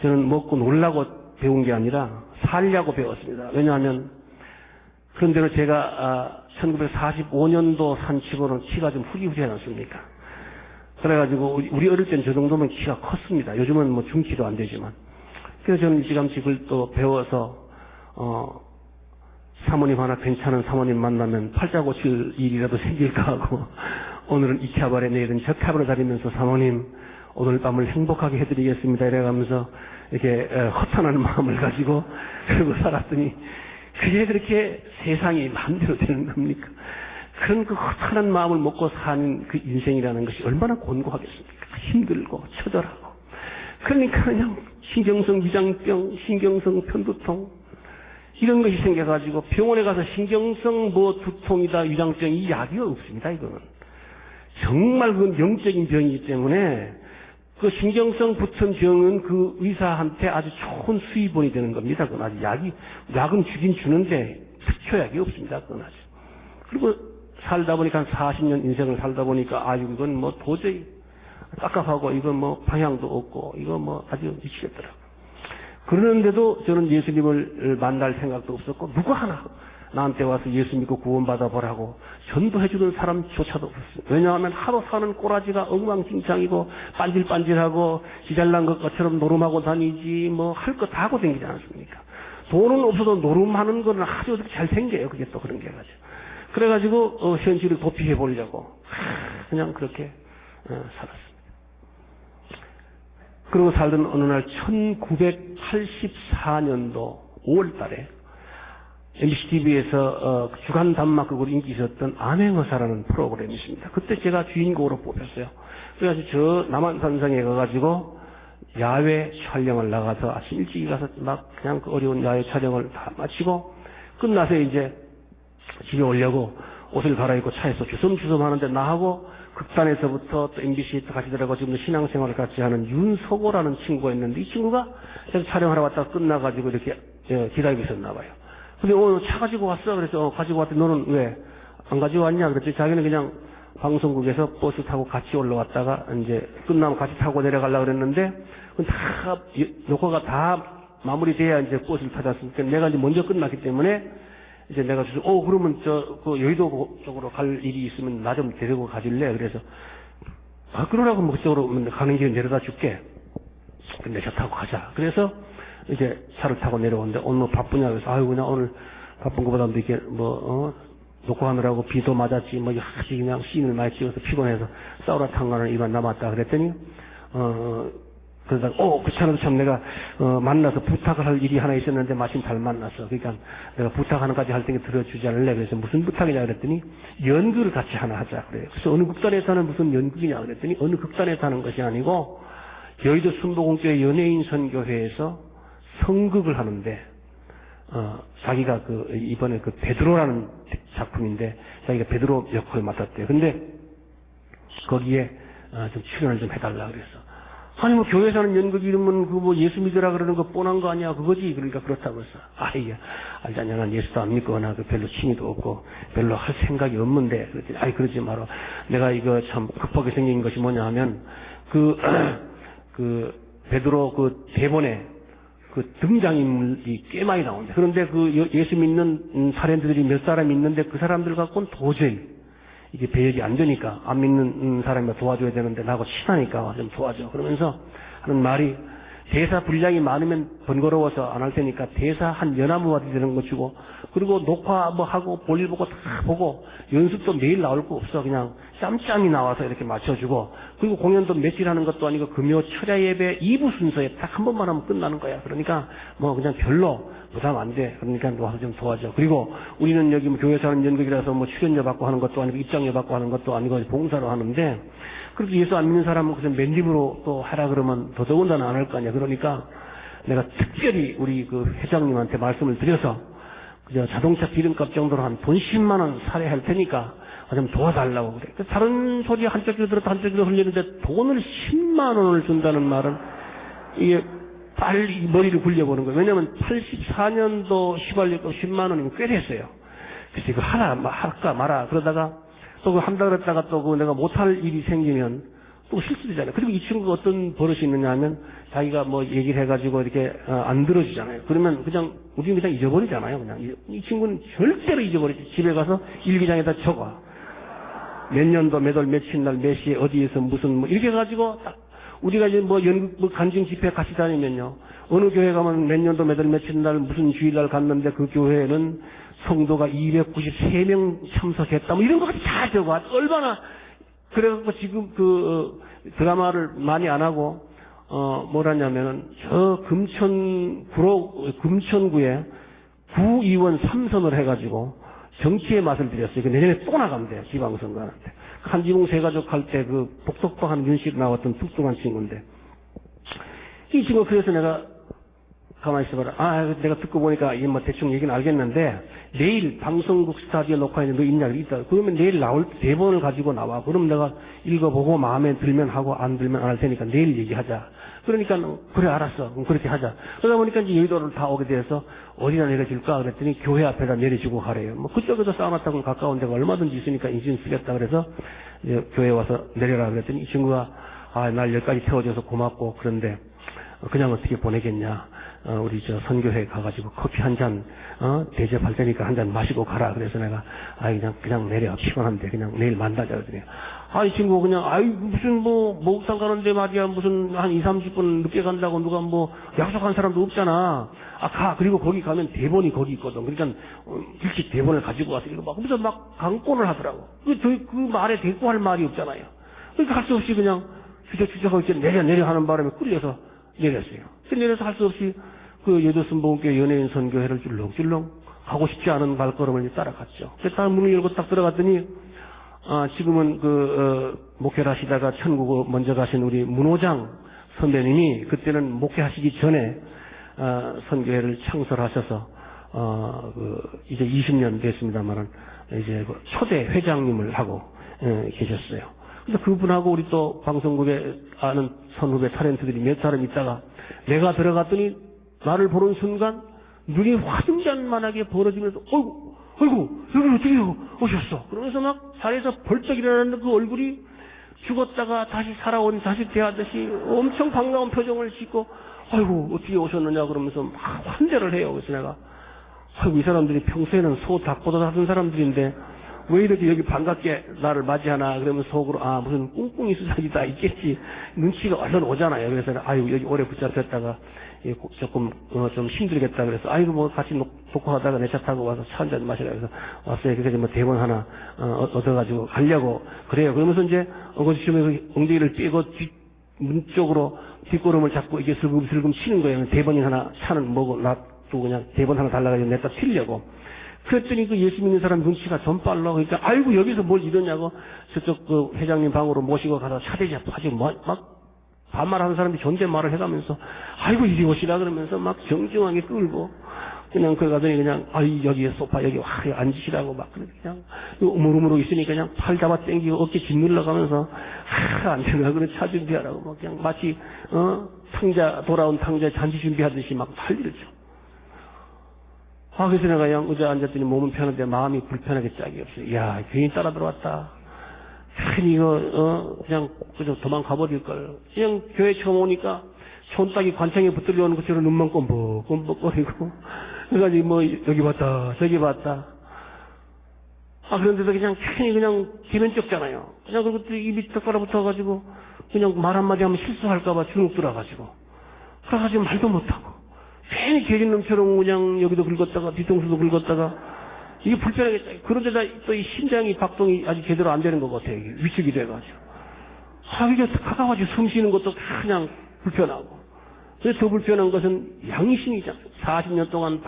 저는 먹고 놀라고 배운 게 아니라 살려고 배웠습니다. 왜냐하면 그런데로 제가 1945년도 산치고는 키가 좀 후리후리하지 않습니까? 그래가지고 우리 어릴 땐 저 정도면 키가 컸습니다. 요즘은 뭐 중키도 안 되지만. 그래서 저는 일찌감치 그걸 또 배워서 사모님 하나 괜찮은 사모님 만나면 팔자 고칠 일이라도 생길까 하고 오늘은 이 캐바레 내일은 저 캐바레 다니면서 사모님 오늘 밤을 행복하게 해드리겠습니다 이래가면서 이렇게 허탄한 마음을 가지고 그러고 살았더니 그게 그렇게 세상이 마음대로 되는 겁니까? 그런 그 허탄한 마음을 먹고 사는 그 인생이라는 것이 얼마나 곤고하겠습니까? 힘들고 처절하고 그러니까 그냥 신경성 위장병, 신경성 편두통 이런 것이 생겨가지고 병원에 가서 신경성 뭐 두통이다 위장병 이 약이 없습니다. 이거는 정말 그건 영적인 병이기 때문에 그 신경성 붙은 병은 그 의사한테 아주 좋은 수입원이 되는 겁니다. 그건 아주 약은 주긴 주는데 특효약이 없습니다. 그건 아주. 그리고 살다 보니까 한 40년 인생을 살다 보니까 아유 이건 뭐 도저히 깝깝하고 이건 뭐 방향도 없고 이거 뭐 아주 미치겠더라고요. 그러는데도 저는 예수님을 만날 생각도 없었고 누구 하나 나한테 와서 예수 믿고 구원받아 보라고 전도해주는 사람조차도 없었어요. 왜냐하면 하루 사는 꼬라지가 엉망진창이고 반질반질하고 지잘난 것처럼 노름하고 다니지 뭐 할 거 다 하고 다니지 않았습니까? 돈은 없어도 노름하는 거는 아주 잘 생겨요. 그게 또 그런 게 가지고. 그래가지고 현실을 도피해 보려고 그냥 그렇게 살았습니다. 그러고 살던 어느 날 1984년도 5월 달에 MBC TV에서 주간 단막극으로 인기 있었던 암행어사라는 프로그램이 있습니다. 그때 제가 주인공으로 뽑혔어요. 그래가지고 저 남한산성에 가가지고 야외 촬영을 나가서 아침 일찍 가서 막 그냥 그 어려운 야외 촬영을 다 마치고 끝나서 이제 집에 오려고 옷을 갈아입고 차에서 주섬주섬 하는데 나하고 극단에서부터 또 MBC에 같이 들어가고 지금 신앙생활을 같이 하는 윤석호라는 친구가 있는데 이 친구가 제가 촬영하러 왔다가 끝나가지고 이렇게 기다리고 있었나 봐요. 근데 차 가지고 왔어. 그래서 가지고 왔더니 너는 왜 안 가지고 왔냐? 그랬더니 자기는 그냥 방송국에서 버스 타고 같이 올라왔다가 이제 끝나면 같이 타고 내려가려고 그랬는데 다 녹화가 다 마무리돼야 이제 버스를 타졌으니까 내가 이제 먼저 끝났기 때문에 이제 내가 그러면 그 여의도 쪽으로 갈 일이 있으면 나 좀 데리고 가줄래? 그래서 그러라고 뭐 그쪽으로 가는 길에 내려다 줄게. 근데 차 타고 가자. 그래서 이제 차를 타고 내려오는데 오늘 뭐 바쁘냐 그래서 그냥 오늘 바쁜 것보다도 이렇게 녹화하느라고 비도 맞았지 뭐 아주 그냥 씬을 많이 찍어서 피곤해서 싸우라 탄간을 이만 남았다 그랬더니 그러다가 그렇잖아도 참 내가 만나서 부탁을 할 일이 하나 있었는데 마침 잘 만났어. 그러니까 내가 부탁하는 까지 할 테니 들어주지 않을래? 그래서 무슨 부탁이냐 그랬더니 연극을 같이 하나 하자 그래요. 그래서 어느 극단에서 하는 무슨 연극이냐 그랬더니 어느 극단에서 하는 것이 아니고 여의도 순복음교회 연예인 선교회에서 성극을 하는데 자기가 이번에 베드로라는 작품인데 자기가 베드로 역할을 맡았대요. 근데 거기에 좀 출연을 좀 해달라 그랬어. 아니 뭐 교회 사는 연극 이름은 그 뭐 예수 믿으라 그러는 거 뻔한 거 아니야 그거지. 그러니까 그렇다면서 알자냐 난 예수도 안 믿거나 그 별로 취미도 없고 별로 할 생각이 없는데 그랬더니 그러지 마라. 내가 이거 참 급하게 생긴 것이 뭐냐 하면 그 베드로 그 대본에 그 등장인물이 꽤 많이 나온다. 그런데 그 예수 믿는 사람들이 몇 사람 있는데 그 사람들 갖고는 도저히 이게 배역이 안 되니까 안 믿는 사람이 도와줘야 되는데 나하고 친하니까 좀 도와줘. 그러면서 하는 말이 대사 분량이 많으면 번거로워서 안 할 테니까 대사 한 연화무화도 되는 거 주고 그리고 녹화 뭐 하고 볼일 보고 다 보고 연습도 매일 나올 거 없어. 그냥 짬짬이 나와서 이렇게 맞춰주고 그리고 공연도 며칠 하는 것도 아니고 금요 철야 예배 2부 순서에 딱 한 번만 하면 끝나는 거야. 그러니까 뭐 그냥 별로 부담 안 돼. 그러니까 와서 좀 도와줘. 그리고 우리는 여기 뭐 교회 사는 연극이라서 뭐 출연료 받고 하는 것도 아니고 입장료 받고 하는 것도 아니고 봉사로 하는데 그래도 예수 안 믿는 사람은 그냥 맨입으로 또 하라 그러면 더더군다나 안 할 거 아니야. 그러니까 내가 특별히 우리 그 회장님한테 말씀을 드려서 그저 자동차 기름값 정도로 한 돈 10만 원 살해할 테니까 좀 도와달라고 그래. 다른 소리 한쪽으로 들었다 한쪽으로 흘리는데 돈을 10만 원을 준다는 말은 이게 빨리 머리를 굴려보는 거예요. 왜냐면 84년도 휘발유값 10만 원이면 꽤 됐어요. 그래서 이거 할까 마라. 그러다가 또 그 한다 그랬다가 또 그 내가 못할 일이 생기면 또 실수되잖아요. 그리고 이 친구가 어떤 버릇이 있느냐 하면 자기가 뭐 얘기를 해가지고 이렇게 안 들어주잖아요. 그러면 그냥 우리는 그냥 잊어버리잖아요. 그냥 이 친구는 절대로 잊어버리지. 집에 가서 일기장에다 적어. 몇 년도 몇 월 며칠 날 몇 시에 어디에서 무슨 뭐 이렇게 해가지고 딱 우리가 이제 뭐 연극 뭐 간증 집회 같이 다니면요. 어느 교회 가면 몇 년도 몇 월 며칠 날 무슨 주일날 갔는데 그 교회에는 성도가 293명 참석했다. 뭐 이런 것까지 다 적어. 얼마나 그래갖고 지금 그 드라마를 많이 안 하고 뭐라냐면은 저 금천구에 구의원 3선을 해가지고 정치의 맛을 들였어요. 그 내년에 또 나가면 돼요. 지방선거 하는데. 한지붕 세가족 할 때 그 복덕방 한 윤씨 나왔던 뚱뚱한 친구인데 이 친구 그래서 내가 가만히 있어봐라. 내가 듣고 보니까 이 뭐 대충 얘기는 알겠는데 내일 방송국 스타디오 녹화에 너 있냐 있다. 그러면 내일 나올 때 대본을 가지고 나와. 그럼 내가 읽어보고 마음에 들면 하고 안 들면 안 할 테니까 내일 얘기하자. 그러니까 그래 알았어. 그럼 그렇게 하자. 그러다 보니까 이제 여의도를 다 오게 돼서 어디다 내려줄까 그랬더니 교회 앞에다 내려주고 가래요. 뭐 그쪽에서 쌓아놨다고 가까운 데가 얼마든지 있으니까 인신 쓰겠다 그래서 이제 교회 와서 내려라 그랬더니 이 친구가 날 여기까지 태워줘서 고맙고 그런데 그냥 어떻게 보내겠냐. 우리 저 선교회 가가지고 커피 한 잔 대접할 테니까 한 잔 마시고 가라. 그래서 내가 그냥 내려 피곤한데 그냥 내일 만나자 그러더니 이 친구 그냥 무슨 뭐 목욕탕 가는데 말이야 무슨 한 20-30분 늦게 간다고 누가 뭐 약속한 사람도 없잖아. 가. 그리고 거기 가면 대본이 거기 있거든. 그러니까 일찍 대본을 가지고 와서 이거 막 무슨 막 강권을 하더라고. 그 말에 대꾸 할 말이 없잖아요. 그러니까 할 수 없이 그냥 주저하고 이제 내려 하는 바람에 끌려서 내렸어요. 내려서 할 수 없이 그 여도순복음교회 연예인 선교회를 줄렁줄렁 가고 싶지 않은 발걸음을 따라갔죠. 딱 문을 열고 딱 들어갔더니 지금은 목회를 하시다가 천국으로 먼저 가신 우리 문호장 선배님이 그때는 목회하시기 전에 선교회를 창설하셔서 이제 20년 됐습니다만은 이제 초대 회장님을 하고 계셨어요. 그래서 그분하고 우리 또 방송국에 아는 선후배 타렌트들이 몇 사람 있다가 내가 들어갔더니 나를 보는 순간 눈이 화등잔만하게 벌어지면서 어이구 여기 어떻게 오셨어? 그러면서 막 자리에서 벌쩍 일어나는 그 얼굴이 죽었다가 다시 살아온 다시 대하듯이 엄청 반가운 표정을 짓고 아이고 어떻게 오셨느냐 그러면서 막 환대를 해요. 그래서 내가 이 사람들이 평소에는 소 닭보다 하던 사람들인데 왜 이렇게 여기 반갑게 나를 맞이하나 그러면 속으로 무슨 꿍꿍이 수작이 다 있겠지 눈치가 얼른 오잖아요. 그래서 여기 오래 붙잡혔다가 조금 좀 힘들겠다 그래서 뭐 같이 녹화하다가 내 차 타고 와서 차 한잔 마시라 그래서 왔어요. 그래서 뭐 대본 하나 얻어가지고 가려고 그래요. 그러면서 이제 어거지춤에서 엉덩이를 빼고 문 쪽으로 뒷걸음을 잡고 이게 슬금슬금 치는 거예요. 대본이 하나 차는 뭐고 놔두고 그냥 대본 하나 달라가지고 냈다 튀려고. 그랬더니 그 예수 믿는 사람 눈치가 좀 빨라. 그러니까 여기서 뭘 이러냐고 저쪽 그 회장님 방으로 모시고 가서 차대지 아주 막 반말하는 사람이 존댓말을 해가면서 이리 오시라 그러면서 막 정중하게 끌고 그냥 거기 가더니 그냥 여기 소파 여기 와 앉으시라고 막 그냥 우물우물하고 있으니까 그냥 팔 잡아 당기고 어깨 짓눌러 가면서 안 되나 그래 차 준비하라고 막 그냥 마치 돌아온 탕자에 잔치 준비하듯이 막 난리를 쳐. 그래서 내가 그냥 의자에 앉았더니 몸은 편한데 마음이 불편하게 짝이 없어. 이야, 괜히 따라 들어왔다. 괜히 이거 그냥 그저 도망가 버릴 걸. 그냥 교회 처음 오니까 손딱이 관창에 붙들려 오는 것처럼 눈만 껌뻑껌뻑거리고 그래가지고 뭐 여기 봤다 저기 봤다. 그런데도 그냥 괜히 그냥 기면쩍잖아요. 그냥 그리고 또 입이 딱 따라붙어가지고 그냥 말 한마디 하면 실수할까봐 주눅 들어가지고 그래가지고 말도 못하고 괜히 개진놈처럼 그냥 여기도 긁었다가 뒤통수도 긁었다가 이게 불편하겠다. 그런데다 또 이 심장이 박동이 아직 제대로 안 되는 것 같아요. 위축이 돼가지고 이게 가까워가지고 숨 쉬는 것도 그냥 불편하고. 그래서 더 불편한 것은 양심이잖아요. 40년 동안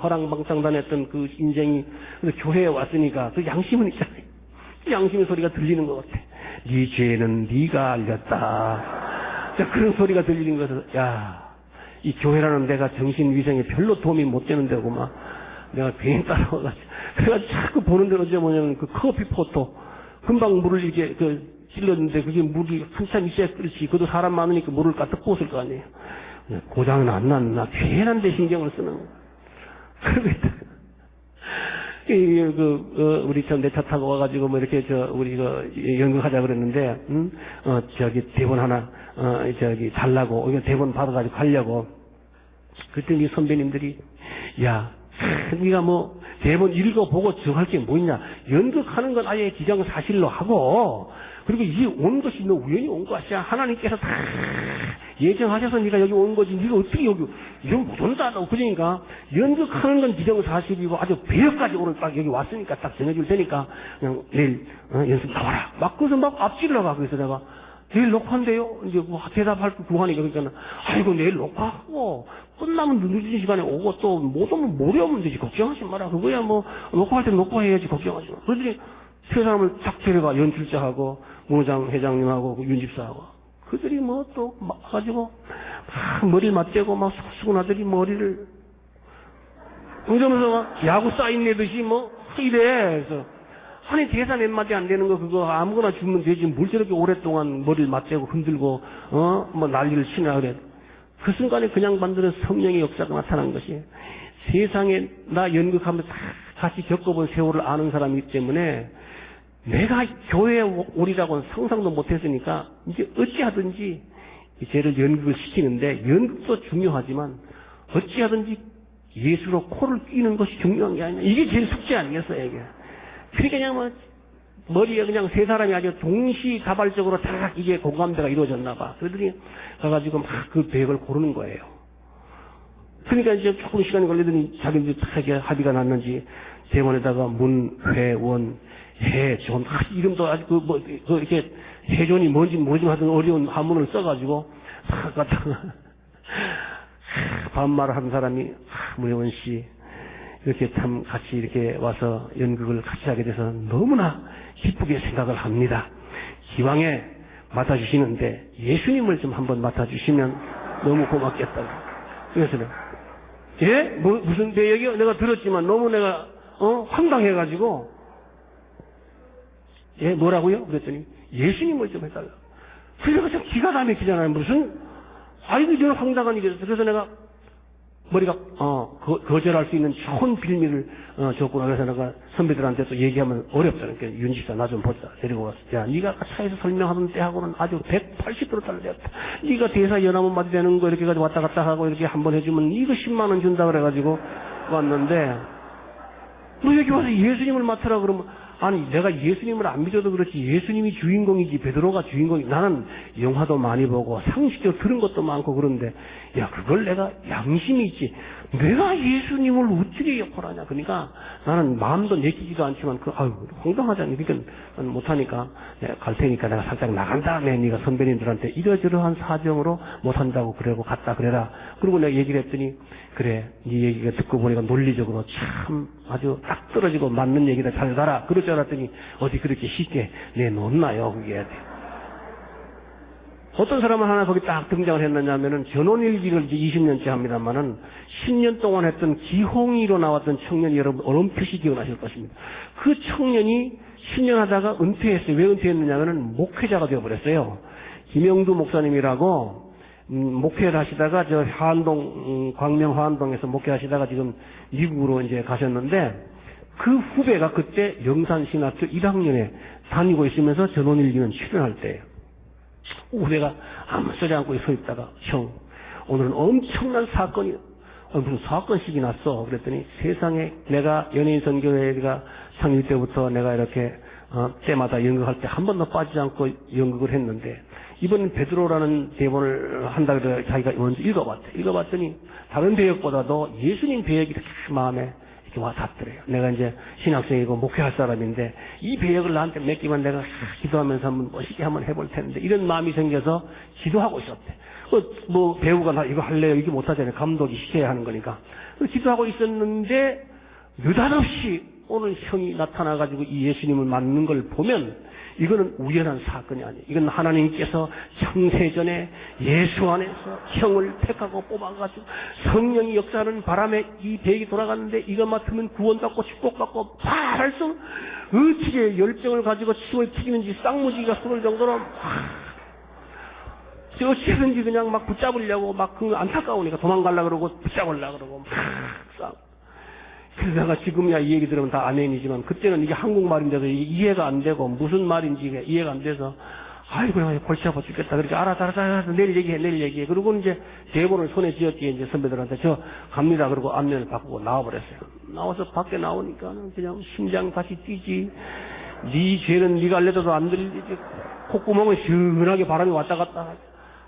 허랑방탕다녔던 그 인생이 교회에 왔으니까 그 양심은 있잖아요. 그 양심의 소리가 들리는 것 같아. 네 죄는 네가 알렸다. 그런 소리가 들리는 것은 이 교회라는 데가 정신위생에 별로 도움이 못 되는 데고만 내가 괜히 따라와가지고 그래가지고 자꾸 보는 데는 어째 뭐냐면 그 커피 포토 금방 물을 이렇게 찔렀는데 그게 물이 한참 있어야 끓지. 그것도 사람 많으니까 물을 가득 부었을 거 아니에요. 고장은 안 났나 괜한 데 신경을 쓰는 거야. 그러고 있다. 우리 내 차 타고 와가지고 뭐 이렇게 우리 연극하자 그랬는데 대본 하나 달라고 이거 대본 받아가지고 가려고. 그랬더니 선배님들이 네가 뭐 대본 읽어보고 정할 게 뭐 있냐. 연극하는 건 아예 기정사실로 하고 그리고 이 온 것이 너 우연히 온 것이야. 하나님께서 다 예정하셔서 네가 여기 온 거지. 네가 어떻게 여기 이런 못 온다. 그러니까 연극하는 건 기정사실이고 아주 배역까지 오늘 딱 여기 왔으니까 딱 정해줄 테니까 그냥 내일 연습 나와라. 막 그래서 막 앞질러 가. 그래서 내가 내일 녹화인데요. 이제 뭐 대답할 거 구하니까 그러니까 내일 녹화하고 끝나면 늦은 시간에 오고 또 못 오면 모레 오면 되지. 걱정하지 마라. 그거야 뭐 녹화할 때 녹화해야지. 걱정하지 마. 그러더니 세 사람을 딱 데려가. 연출자하고 문호장 회장님하고 윤 집사하고 그들이 뭐 또 가지고 머리를 맞대고 막 수근하더니 머리를 그러면서 막 야구 사인 내듯이 뭐 이래. 그래서 아니 대사 몇 마디 안 되는 거 그거 아무거나 주면 되지 뭘 저렇게 오랫동안 머리를 맞대고 흔들고 뭐 난리를 치나 그래. 그 순간에 그냥 만드는 성령의 역사가 나타난 것이 세상에 나 연극하면서 다 같이 겪어본 세월을 아는 사람이기 때문에 내가 교회에 오리라고는 상상도 못했으니까 이제 어찌하든지 쟤를 연극을 시키는데 연극도 중요하지만 어찌하든지 예수로 코를 끼는 것이 중요한 게 아니냐. 이게 제일 숙제 아니겠어요 이게. 그러니까 그냥 뭐 머리에 그냥 세 사람이 아주 동시다발적으로 다 이게 공감대가 이루어졌나 봐. 그러더니 가가지고 막 그 배역을 고르는 거예요. 그러니까 이제 조금 시간이 걸리더니 자기들 다 이렇게 합의가 났는지 대본에다가 문회원 해존 이름도 아주 이렇게 해존이 뭔지 모르지만 하여튼 어려운 한문을 써가지고 딱 갖다가 반말을 한 사람이 문혜원 씨 이렇게 참 같이 이렇게 와서 연극을 같이 하게 돼서 너무나 기쁘게 생각을 합니다. 기왕에 맡아주시는데 예수님을 좀 한번 맡아주시면 너무 고맙겠다고. 그래서 무슨 배역이요? 내가 들었지만 너무 내가 황당해가지고 뭐라고요? 그랬더니 예수님을 좀 해달라. 그래서 참 기가 다 막히잖아요. 무슨 이런 황당한 일이었어. 그래서 내가 머리가 거절할 수 있는 좋은 빌미를 줬구나. 그래서 내가 선배들한테 또 얘기하면 어렵잖아요. 그러니까 윤 집사 나 좀 보자. 데리고 왔어. 야, 네가 차에서 설명하던 때하고는 아주 180도로 달라졌다. 네가 대사 연하면 마디 되는 거 이렇게 가지고 왔다 갔다 하고 이렇게 한번 해주면 이거 10만 원 준다 그래가지고 왔는데 너 여기 와서 예수님을 맡으라 그러면 아니 내가 예수님을 안 믿어도 그렇지 예수님이 주인공이지 베드로가 주인공이. 나는 영화도 많이 보고 상식적으로 들은 것도 많고 그런데 야 그걸 내가 양심이 있지 내가 예수님을 어떻게 역할하냐. 그러니까 나는 마음도 내키지도 않지만 황당하잖아. 그러니까 못하니까 내가 갈 테니까 내가 살짝 나간 다음에 네가 선배님들한테 이러저러한 사정으로 못한다고 그러고 갔다 그래라. 그리고 내가 얘기를 했더니 그래 네 얘기가 듣고 보니까 논리적으로 참 아주 딱 떨어지고 맞는 얘기다 잘 가라. 그럴 줄 알았더니 어디 그렇게 쉽게 내놓나요 그게. 어떤 사람은 하나 거기 딱 등장을 했느냐면은 전원일기를 이제 20년째 합니다만은 10년 동안 했던 기홍이로 나왔던 청년이 여러분 어렴풋이 기억나실 것입니다. 그 청년이 10년 하다가 은퇴했어요. 왜 은퇴했느냐면은 목회자가 되어버렸어요. 김영두 목사님이라고 목회를 하시다가 저 화안동 광명 화안동에서 목회하시다가 지금 미국으로 이제 가셨는데 그 후배가 그때 영산신학교 1학년에 다니고 있으면서 전원일기는 출연할 때예요. 후배가 아무 소리 않고 서 있다가 형 오늘은 엄청난 사건이 무슨 사건식이 났어. 그랬더니 세상에 내가 연예인 선교회가 창립 때부터 내가 이렇게 때마다 연극할 때 한 번도 빠지지 않고 연극을 했는데 이번 베드로라는 대본을 한다 그래 자기가 먼저 읽어봤더니 다른 배역보다도 예수님 배역이 이렇게 마음에 이렇게 와 닿더래요. 내가 이제 신학생이고 목회할 사람인데 이 배역을 나한테 맡기면 내가 기도하면서 한번 멋있게 한번 해볼 텐데 이런 마음이 생겨서 기도하고 있었대. 뭐 배우가 나 이거 할래요 이게 못하잖아요. 감독이 시켜야 하는 거니까. 기도하고 있었는데 느닷없이 오늘 형이 나타나가지고 이 예수님을 만나는 걸 보면 이거는 우연한 사건이 아니에요. 이건 하나님께서 창세전에 예수 안에서 형을 택하고 뽑아가지고 성령이 역사하는 바람에 이 배역이 돌아갔는데 이거 맡으면 구원받고 축복받고 말할 수 어떻게 열정을 가지고 침을 튀기는지 쌍무지기가 쏟을 정도로 어찌든지 그냥 막 붙잡으려고 막 그 안타까우니까 도망가려고 그러고 붙잡으려고 그러고 막 싸우고. 그래서 내가 지금이야 이 얘기 들으면 다 아멘이지만 그때는 이게 한국말인데도 이해가 안 되고 무슨 말인지 이해가 안 돼서 아이고 골치 아파 죽겠다. 그러니까 알았어 내일 얘기해. 그러고 이제 대본을 손에 쥐었지 이제 선배들한테 저 갑니다. 그러고 안면을 바꾸고 나와버렸어요. 나와서 밖에 나오니까는 그냥 심장 다시 뛰지. 네 죄는 네가 알려줘도 안 들리지. 콧구멍에 시원하게 바람이 왔다 갔다 하지.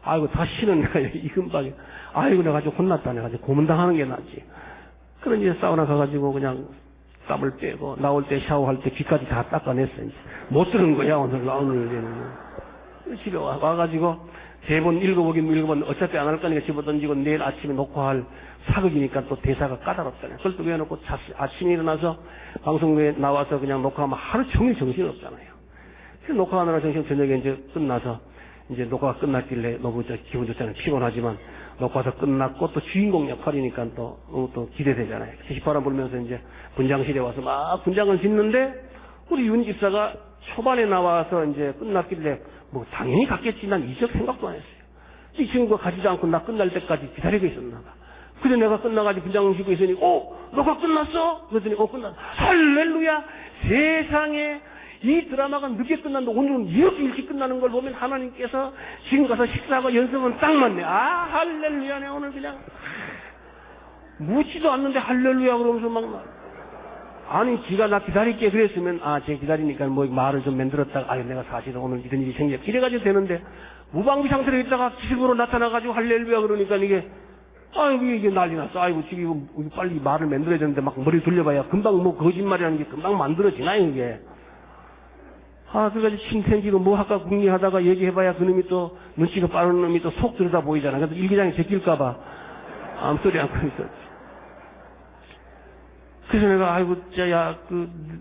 아이고 다시는 내가 이 금방에 아이고 내가 좀 혼났다. 내가 좀 고문당하는 게 낫지. 그런 이제 사우나 가가지고 그냥 땀을 빼고 나올 때 샤워할 때 귀까지 다 닦아냈어요. 못 들은 거야 오늘 집에 와가지고 대본 읽어보긴 어차피 안 할 거니까 집어던지고 내일 아침에 녹화할 사극이니까 또 대사가 까다롭잖아요. 그걸 또 외워놓고 아침에 일어나서 방송국에 나와서 그냥 녹화하면 하루 종일 정신이 없잖아요. 그래서 녹화하느라 저녁에 이제 끝나서 이제 녹화가 끝났길래 너무 기분 좋잖아요. 피곤하지만 녹화가 끝났고 또 주인공 역할이니까 또 기대되잖아요. 시시바람 불면서 이제 분장실에 와서 막 분장을 짓는데 우리 윤 집사가 초반에 나와서 이제 끝났길래 뭐 당연히 갔겠지. 난 이적 생각도 안 했어요. 이 친구가 가지도 않고 나 끝날 때까지 기다리고 있었나 봐. 그래서 내가 끝나가지고 분장 쉬고 있으니 녹화 끝났어? 그랬더니 끝났어. 할렐루야. 세상에 이 드라마가 늦게 끝났는데 오늘은 이렇게 일찍 끝나는 걸 보면 하나님께서 지금 가서 식사하고 연습은 딱 맞네. 할렐루야네. 오늘 그냥 묻지도 않는데 할렐루야 그러면서 막 아니 지가 나 기다릴게 그랬으면 쟤 기다리니까 뭐 말을 좀 만들었다가 내가 사실은 오늘 이런 일이 생겼 이래가지고 되는데 무방비 상태로 있다가 기습으로 나타나가지고 할렐루야 그러니까 이게 이게 난리 났어. 아이고 지금 빨리 말을 만들어야 되는데 막 머리 돌려봐야 금방 뭐 거짓말이라는 게 금방 만들어지나요 이게. 그래가지고 침팬지로 뭐 할까 궁리하다가 얘기해봐야 그놈이 또 눈치가 빠른 놈이 또 속 들여다 보이잖아. 그래서 일기장에 제낄까봐 아무 소리 안 하고 있었지. 그래서 내가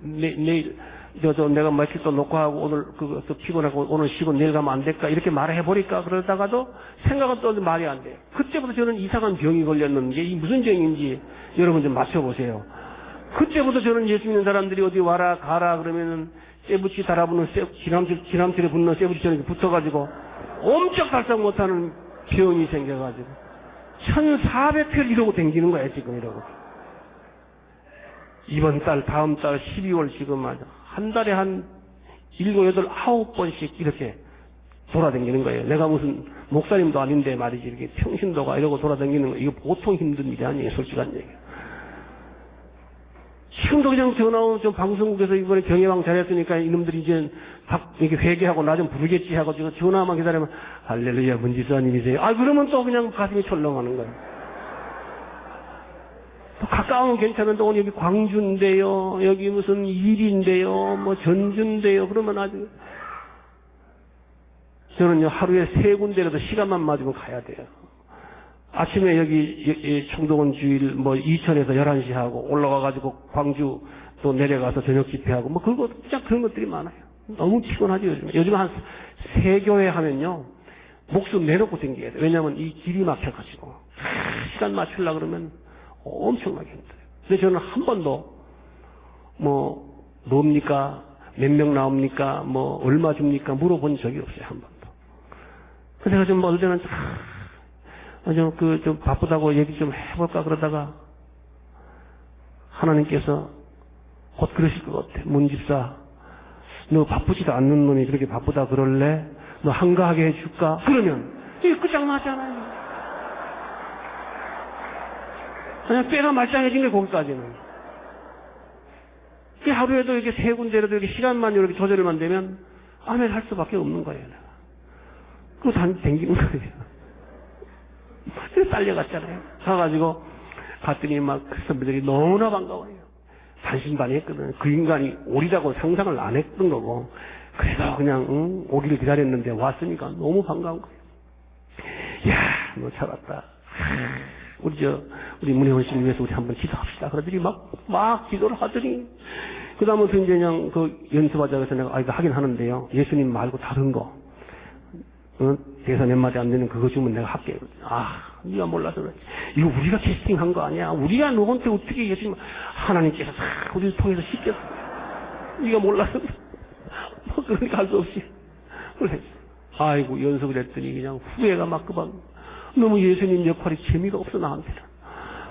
내일 내가 며칠 또 녹화하고 오늘 또 피곤하고 오늘 쉬고 내일 가면 안 될까 이렇게 말해버릴까 그러다가도 생각은 또 말이 안 돼. 그때부터 저는 이상한 병이 걸렸는데 이 무슨 병인지 여러분 좀 맞춰보세요. 그때부터 저는 예수 믿는 사람들이 어디 와라 가라 그러면은 쇠붙이 달아붙는 지남철에 붙는 쇠붙이처럼 붙어가지고 엄청달싹 못하는 병이 생겨가지고 1400회를 이러고 댕기는 거야 지금 이러고. 이번 달 다음 달 12월 지금 한 달에 한 7, 8, 9번씩 이렇게 돌아다니는 거예요. 내가 무슨 목사님도 아닌데 말이지 이렇게 평신도가 이러고 돌아다니는 거 이거 보통 힘든 일이 아니에요. 솔직한 얘기예요. 지금도 그냥 전화 오면 좀 방송국에서 이번에 경혜왕 잘했으니까 이놈들이 이제 이렇게 회개하고 나 좀 부르겠지 하고 지금 전화만 기다리면 할렐루야 문지사님이세요. 그러면 또 그냥 가슴이 철렁하는 거예요. 또 가까우면 괜찮은데 오늘 여기 광주인데요. 여기 무슨 일인데요. 뭐 전주인데요. 그러면 아주 저는요 하루에 3군데라도 시간만 맞으면 가야 돼요. 아침에 여기 청동원 주일 뭐 이천에서 11시 하고 올라가가지고 광주 또 내려가서 저녁 집회하고 뭐 그냥 그런 것들이 많아요. 너무 피곤하죠 요즘. 요즘 한 3교회 하면요 목숨 내놓고 댕겨야 돼. 왜냐하면 이 길이 막혀가지고 시간 맞추려고 그러면 엄청나게 힘들어요. 근데 저는 한 번도 뭡니까? 몇 명 나옵니까? 얼마 줍니까? 물어본 적이 없어요. 한 번도. 그래서 좀 어떨 때는 좀 바쁘다고 얘기 좀 해볼까 그러다가 하나님께서 곧 그러실 것 같아. 문집사, 너 바쁘지도 않는 놈이 그렇게 바쁘다 그럴래? 너 한가하게 해줄까? 그러면 이게 끝장나잖아요. 그냥 빼가 말짱해진 게 거기까지는. 이 하루에도 이렇게 3군데라도 이렇게 시간만 이렇게 조절만 되면 아멘 할 수밖에 없는 거예요. 내가. 그거 댕기는 거예요. 그래서 딸려갔잖아요. 가가지고 갔더니 막 그 선배들이 너무나 반가워요. 반신반의했거든. 그 인간이 오리라고 상상을 안 했던 거고, 그래도 그냥 오기를 기다렸는데 왔으니까 너무 반가운 거예요. 야, 너 잡았다. 우리 문혜원 씨를 위해서 우리 한번 기도합시다. 그러더니 막 기도를 하더니, 그 다음부터 이제 그냥 연습하자고 해서 내가, 이거 하긴 하는데요. 예수님 말고 다른 거. 대사 몇 마디 안 되는 그거 주면 내가 할게. 네가 몰라서 그래. 이거 우리가 캐스팅한 거 아니야. 우리가 누구한테 어떻게 예수님, 하나님께서 우리를 통해서 시켰어. 네가 몰라서 그래. 그러니까 할 수 없이. 그래. 아이고, 연습을 했더니 그냥 후회가 막 너무 예수님 역할이 재미가 없어, 나한테는.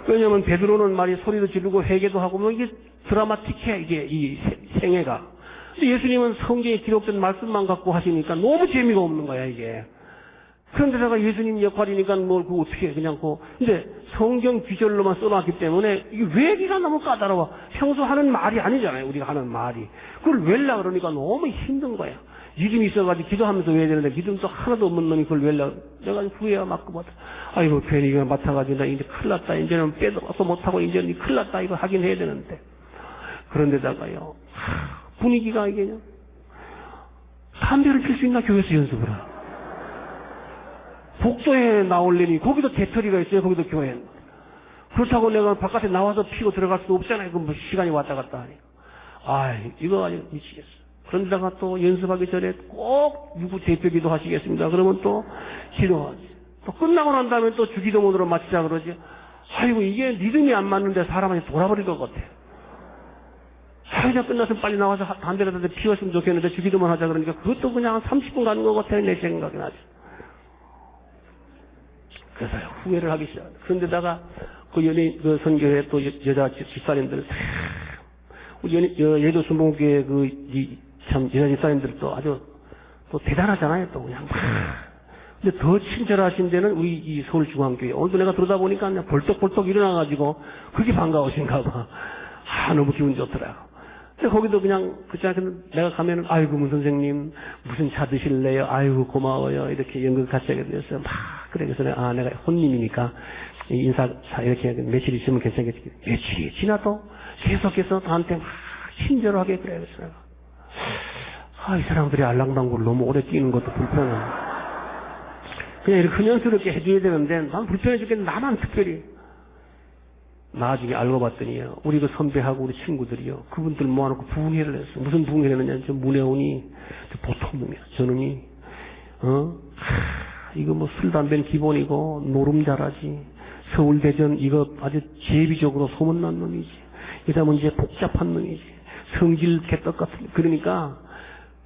왜냐면 베드로는 말이 소리도 지르고 회개도 하고, 이게 드라마틱해, 이게, 이 생애가. 근데 예수님은 성경에 기록된 말씀만 갖고 하시니까 너무 재미가 없는 거야, 이게. 그런데다가 예수님 역할이니까 그거 어떻게 해, 그냥 근데 성경 귀절로만 써놨기 때문에 이게 외기가 너무 까다로워. 평소 하는 말이 아니잖아요, 우리가 하는 말이. 그걸 외우려고 그러니까 너무 힘든 거야. 믿음이 있어가지고 기도하면서 외워야 되는데 믿음도 하나도 없는 놈이 그걸 외우려고. 내가 후회가 막 그거다. 아이고, 괜히 이거 맡아가지고 나 이제 큰일 났다. 이제는 빼도 와서 못하고 이제는 큰일 났다. 이거 하긴 해야 되는데. 그런데다가요. 분위기가 이게 담배를 필 수 있나 교회에서 연습을 하. 복도에 나올래니 거기도 배터리가 있어요. 거기도 교회. 그렇다고 내가 바깥에 나와서 피고 들어갈 수도 없잖아요. 그 시간이 왔다 갔다 하니까. 이거 아주 미치겠어. 그런데다가 또 연습하기 전에 꼭 누구 대표기도 하시겠습니다. 그러면 또 기도하지. 또 끝나고 난 다음에 또 주기도문으로 마치자 그러지. 아이고, 이게 리듬이 안 맞는데 사람한테 돌아버릴 것 같아. 그냥 끝나서 빨리 나와서 담배라도 피웠으면 좋겠는데 주기도문 하자 그러니까 그것도 그냥 30분 가는 것 같아요. 내 생각은 아주. 그래서 후회를 하기 시작. 그런데다가 그 선교회 또 여자 집사님들, 우리 예도 순복음교회 참 여자 집사님들도 아주 또 대단하잖아요. 또 그냥 근데 더 친절하신 데는 우리 이 서울중앙교회. 오늘도 내가 들어다 보니까 그냥 벌떡벌떡 일어나가지고 그게 반가우신가 봐. 너무 기분 좋더라고. 근데 거기도 그냥, 내가 가면은, 아이고, 문 선생님, 무슨 차 드실래요? 아이고, 고마워요. 이렇게 연극 같이 하게 됐어요. 그래서 내가 혼님이니까, 인사, 이렇게 며칠 있으면 괜찮겠지. 며칠이 지나도 계속해서 나한테 친절하게 그래. 그래서 내가, 이 사람들이 알랑방구를 너무 오래 뛰는 것도 불편해. 그냥 이렇게 흔연스럽게 해줘야 되는데, 난 불편해 죽겠는데, 나만 특별히. 나중에 알고 봤더니요, 우리 그 선배하고 우리 친구들이요, 그분들 모아놓고 부흥회를 했어. 무슨 부흥회를 했느냐, 문혜원이 보통 놈이야. 저놈이, 이거 술, 담배는 기본이고, 노름 잘하지. 서울대전, 이거 아주 제비적으로 소문난 놈이지. 그 다음은 이제 복잡한 놈이지. 성질 개떡 같은, 그러니까,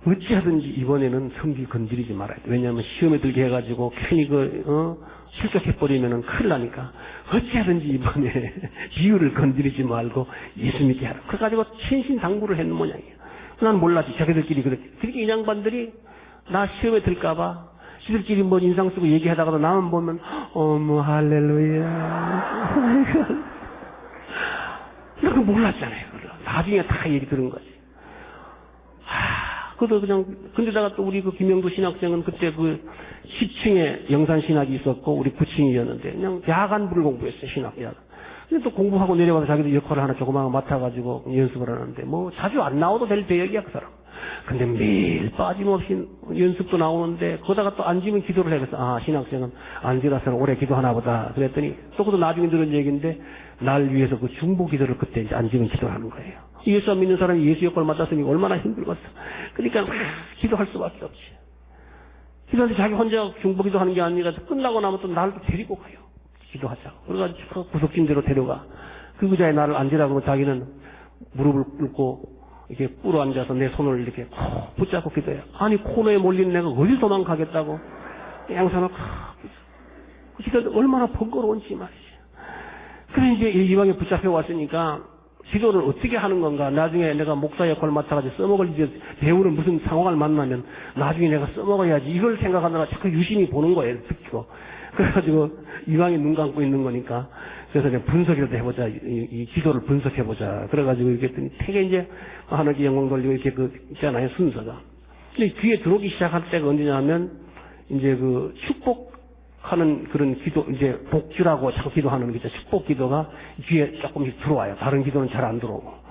어찌하든지 이번에는 성질 건드리지 말아야 돼. 왜냐하면 시험에 들게 해가지고, 괜히 실격해버리면은 큰일 나니까, 어찌하든지 이번에 비유를 건드리지 말고 예수 믿게 하라. 그래가지고 천신당부를 했는 모양이에요. 난 몰랐지. 자기들끼리 그렇게. 그렇게 이 양반들이 나 시험에 들까봐 지들끼리 인상 쓰고 얘기하다가도 나만 보면, 할렐루야. 그거 몰랐잖아요. 나중에 다 얘기 들은 거지. 그것도 그냥, 근데다가 또 우리 김영도 신학생은 그때 10층에 영산신학이 있었고, 우리 9층이었는데, 그냥 야간 불공부했어요, 신학, 야간. 근데 또 공부하고 내려가서 자기도 역할을 하나 조그마한 맡아가지고 연습을 하는데, 자주 안 나와도 될 배역이야, 그 사람. 근데 매일 빠짐없이 연습도 나오는데, 거기다가 또 앉으면 기도를 해. 그래서, 신학생은 앉으라서는 오래 기도하나 보다. 그랬더니, 또 그것도 나중에 들은 얘기인데, 날 위해서 그 중보 기도를 그때 이제 앉으면 기도를 하는 거예요. 예수 안 믿는 사람이 예수 역할 맡았으니 얼마나 힘들겠어. 그러니까 기도할 수밖에 없지. 기도하는데 자기 혼자 중보기도 하는 게 아니라 끝나고 나면 또 나를 또 데리고 가요. 기도하자고. 그래가지고 구석진대로 데려가. 그 의자에 나를 앉으라고 하면 자기는 무릎을 꿇고 이렇게 꿇어 앉아서 내 손을 이렇게 콕 붙잡고 기도해요. 아니 코너에 몰린 내가 어디 도망가겠다고 양손을 콕 기도하는데 얼마나 번거로운지 말이지. 그래 이제 이왕에 붙잡혀 왔으니까 기도를 어떻게 하는 건가. 나중에 내가 목사 역할을 맡아가지고 써먹을 이제 배우는 무슨 상황을 만나면 나중에 내가 써먹어야지. 이걸 생각하느라 자꾸 유심히 보는 거예요. 듣고. 그래가지고 이왕에 눈 감고 있는 거니까. 그래서 그냥 분석이라도 해보자. 이 기도를 분석해보자. 그래가지고 이렇게 했더니 되게 이제 하나님께 영광 돌리고 이렇게 있잖아요. 순서가. 근데 귀에 들어오기 시작할 때가 언제냐면 이제 그 축복하는 그런 기도, 이제 복주라고 참 기도하는 게 축복 기도가 귀에 조금씩 들어와요. 다른 기도는 잘 안 들어오고.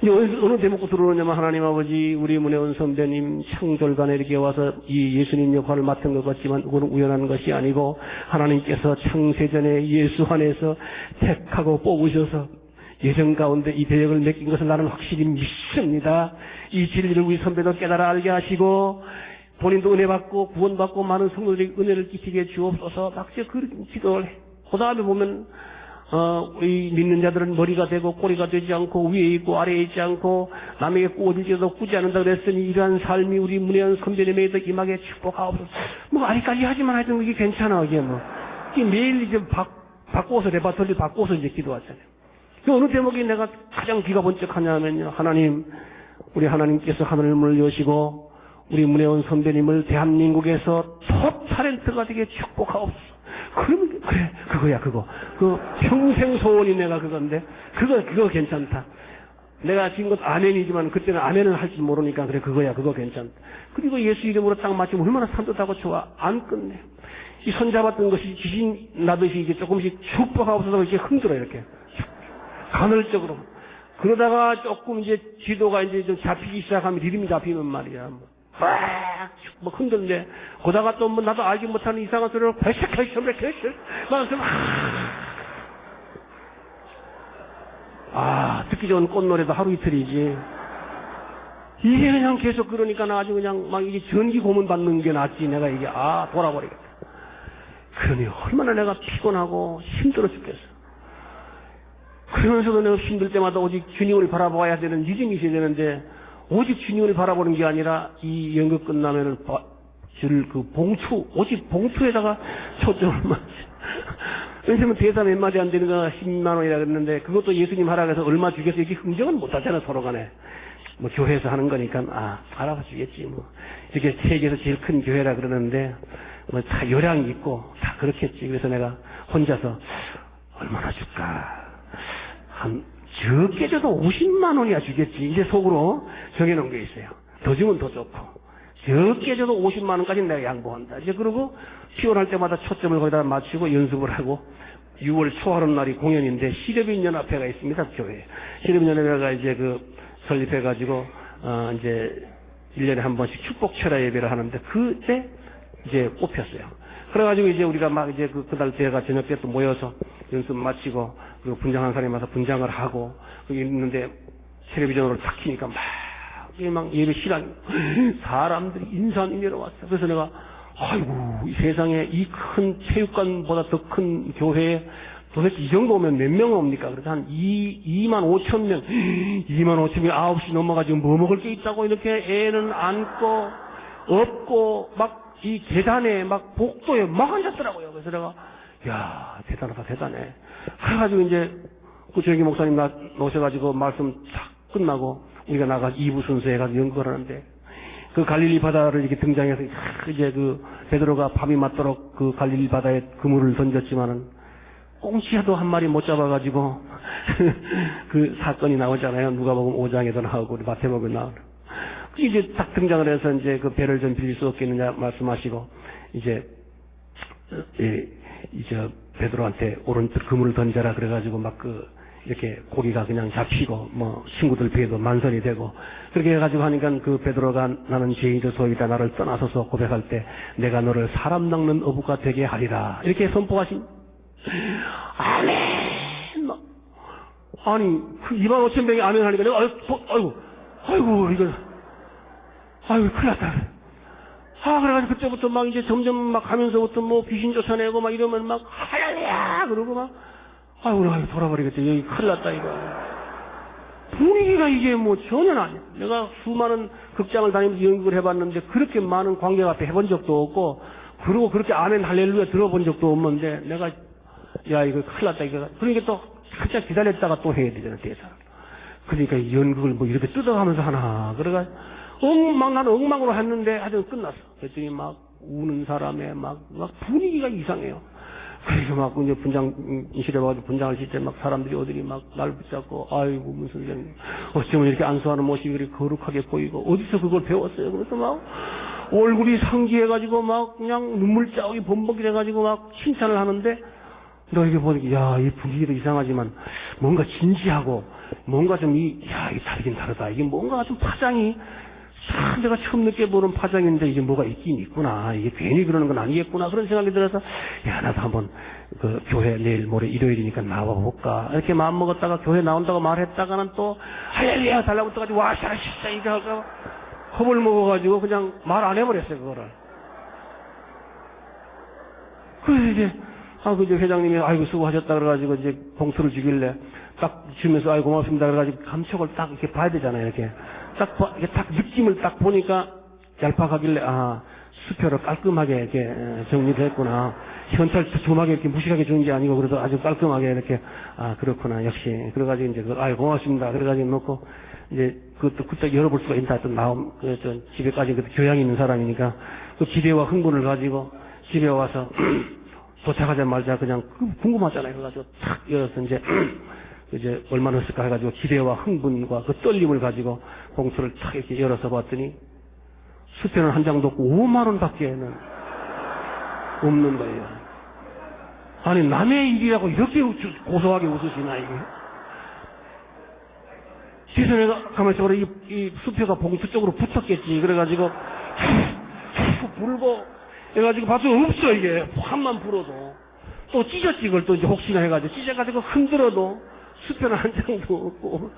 이제 어느 대목으로 들어오냐면 하나님 아버지 우리 문혜원 선배님 창졸간에 이렇게 와서 이 예수님 역할을 맡은 것 같지만 그건 우연한 것이 아니고 하나님께서 창세전에 예수 안에서 택하고 뽑으셔서 예정 가운데 이 배역을 맡긴 것을 나는 확실히 믿습니다. 이 진리를 우리 선배도 깨달아 알게 하시고 본인도 은혜 받고 구원받고 많은 성도들에게 은혜를 끼치게 주옵소서. 막 그런 기도를 해. 그 다음에 보면 우리 믿는 자들은 머리가 되고 꼬리가 되지 않고 위에 있고 아래에 있지 않고 남에게 꾸어질지라도 꾸지 않는다 그랬으니 이러한 삶이 우리 문혜원 선배님에게도 임하게 축복하옵소서. 뭐 아직까지 하지만 하여튼 이게 괜찮아. 이게 뭐 이게 매일 이제 바꿔서 레파토리 바꿔서 이제 기도하잖아요. 그 어느 대목이 내가 가장 귀가 번쩍하냐면요. 하나님 우리 하나님께서 하늘을 여시고 우리 문혜원 선배님을 대한민국에서 톱 타렌트가 되게 축복하옵소서. 그러면 그래 그거야 그거 그 평생 소원이 내가 그건데 그거 괜찮다. 내가 지금 것 아멘이지만 그때는 아멘을 할 줄 모르니까 그래 그거야 그거 괜찮다. 그리고 예수 이름으로 딱 맞추면 얼마나 산뜻하고 좋아. 안 끝내. 이 손잡았던 것이 귀신 나듯이 이게 조금씩 축복하옵소서 이렇게 흔들어 이렇게 간헐적으로. 그러다가 조금 이제 지도가 이제 좀 잡히기 시작하면 리듬이 잡히면 말이야. 막 흔들는데 거다가 또 뭐 나도 알지 못하는 이상한 소리를 듣기 좋은 꽃노래도 하루 이틀이지. 이게 그냥 계속 그러니까 나 아주 그냥 막 이게 전기 고문 받는 게 낫지. 내가 이게 돌아버리겠다. 그러니 얼마나 내가 피곤하고 힘들어 죽겠어. 그러면서도 내가 힘들 때마다 오직 주님을 바라봐야 되는 믿음이 있어야 되는데 오직 주님을 바라보는 게 아니라 이 연극 끝나면은 그 봉투, 오직 봉투에다가 초점을 맞지. 왜냐면 대사 몇 마디 안 되는 거 10만 원이라 그랬는데 그것도 예수님 하라고 해서 얼마 주겠어 이렇게 흥정은 못 하잖아 서로 간에. 뭐 교회에서 하는 거니까 알아봐 주겠지 뭐. 이렇게 세계에서 제일 큰 교회라 그러는데 뭐 다 요량이 있고 다 그렇겠지. 그래서 내가 혼자서 얼마나 줄까? 적게 줘도 50만 원이야 주겠지. 이제 속으로 정해놓은 게 있어요. 더 주면 더 좋고. 적게 줘도 50만 원까지 내가 양보한다. 이제 그러고 피곤할 때마다 초점을 거기다 맞추고 연습을 하고 6월 초하룻 날이 공연인데 시립인연합회가 있습니다. 교회에. 시립인연합회가 이제 설립해가지고 이제 1년에 한 번씩 축복 철야 예배를 하는데 그때 이제 뽑혔어요. 그래가지고 이제 우리가 막 이제 그날 때가 저녁 때 또 모여서 연습 마치고 그리고 분장한 사람이 와서 분장을 하고 거기 있는데 텔레비전으로 탁 키니까 막 예배 시간 사람들이 인산인해로 왔어. 그래서 내가 아이고 이 세상에 이 큰 체육관보다 더 큰 교회에 도대체 이 정도면 몇 명 옵니까? 그래서 한 2만 5천 명 9시 넘어가지고 뭐 먹을 게 있다고 이렇게 애는 안고 업고 막 이 계단에 막 복도에 막 앉았더라고요. 그래서 내가 야 대단하다 대단해. 그래가지고 이제 조영기 목사님 오셔가지고 말씀 탁 끝나고 우리가 나가 2부 순서 해가지고 연극을 하는데 그 갈릴리 바다를 이렇게 등장해서 이제 베드로가 밤이 맞도록 그 갈릴리 바다에 그물을 던졌지만은 꽁치도 한 마리 못 잡아가지고 그 사건이 나오잖아요. 누가복음 5장에도 나오고 우리 마태복음에 나오고 이제 딱 등장을 해서 이제 그 배를 좀 빌릴 수 없겠느냐 말씀하시고 이제 베드로한테 오른쪽 그물을 던져라 그래가지고 막 이렇게 고기가 그냥 잡히고 뭐 친구들 배에도 만선이 되고 그렇게 해가지고 하니까 그 베드로가 나는 죄인이소이다 나를 떠나서서 고백할 때 내가 너를 사람 낚는 어부가 되게 하리라 이렇게 선포하신 아멘. 아니 그 2만 5천 명이 아멘 하니까 내가 아이고 이거 아이고 큰일 났다. 그래가지고 그때부터 막 이제 점점 막 가면서부터 뭐 귀신 쫓아내고 막 이러면 막 할렐루야! 그러고 막, 우리가 돌아버리겠다. 여기 큰일 났다, 이거. 분위기가 이게 뭐 전혀 아니야. 내가 수많은 극장을 다니면서 연극을 해봤는데 그렇게 많은 관객 앞에 해본 적도 없고, 그리고 그렇게 아멘 할렐루야 들어본 적도 없는데, 내가, 야, 이거 큰일 났다, 이거. 그러니까 또 살짝 기다렸다가 또 해야 되잖아, 대사를. 그러니까 연극을 뭐 이렇게 뜯어가면서 하나. 그래가지고, 나는 엉망으로 했는데 하여튼 끝났어. 그랬더니 막 우는 사람에 막 분위기가 이상해요. 그래서 막 이제 분장실에 와가지고 분장을 칠 때 막 사람들이 어디니 막 날 붙잡고, 아이고, 무슨 선생님, 어쩌면 이렇게 안수하는 모습이 그렇게 거룩하게 보이고, 어디서 그걸 배웠어요? 그래서 막 얼굴이 상기해가지고 막 그냥 눈물 자국이 범벅이 돼가지고 막 칭찬을 하는데, 너 이게 보니까, 야, 이 분위기도 이상하지만 뭔가 진지하고, 뭔가 좀 이 다르긴 다르다. 이게 뭔가 좀 파장이, 참 내가 처음 느껴보는 파장인데 이게 뭐가 있긴 있구나. 이게 괜히 그러는 건 아니겠구나. 그런 생각이 들어서, 나도 한번 그 교회 내일 모레 일요일이니까 나와볼까. 이렇게 마음 먹었다가 교회 나온다고 말했다가는 또 할렐루야 달라붙어가지고 와, 잘하셨다. 이거 할까. 겁을 먹어가지고 그냥 말 안 해버렸어요, 그거를. 그래서 이제, 이제 회장님이 아이고 수고하셨다 그래가지고 이제 봉투를 주길래 딱 주면서 아이고 고맙습니다 그래가지고 감촉을 딱 이렇게 봐야 되잖아요, 이렇게. 이렇게 딱 느낌을 딱 보니까 얄팍하길래, 수표를 깔끔하게 이렇게 정리됐구나. 현찰 조막에 이렇게 무식하게 주는 게 아니고 그래도 아주 깔끔하게 이렇게, 그렇구나, 역시. 그래가지고 이제, 고맙습니다. 그래가지고 놓고, 이제, 그때 열어볼 수가 있다. 또 집에까지 교양이 있는 사람이니까, 그 기대와 흥분을 가지고 집에 와서, 도착하자마자 그냥 궁금하잖아요. 그래가지고 탁 열어서 이제 얼마나 했을까 해가지고 기대와 흥분과 그 떨림을 가지고 봉투를 탁 이렇게 열어서 봤더니 수표는 한 장도 없고 5만 원밖에는 없는 거예요. 아니 남의 일이라고 이렇게 고소하게 웃으시나 이게. 그래서 내가 가만히 있어보라 이 수표가 봉투 쪽으로 붙었겠지. 그래가지고 불고 해가지고 봤더니 없어 이게. 한만 불어도 또 찢었지. 그걸 또 이제 혹시나 해가지고 찢어가지고 흔들어도 수표는 한 장도 없고,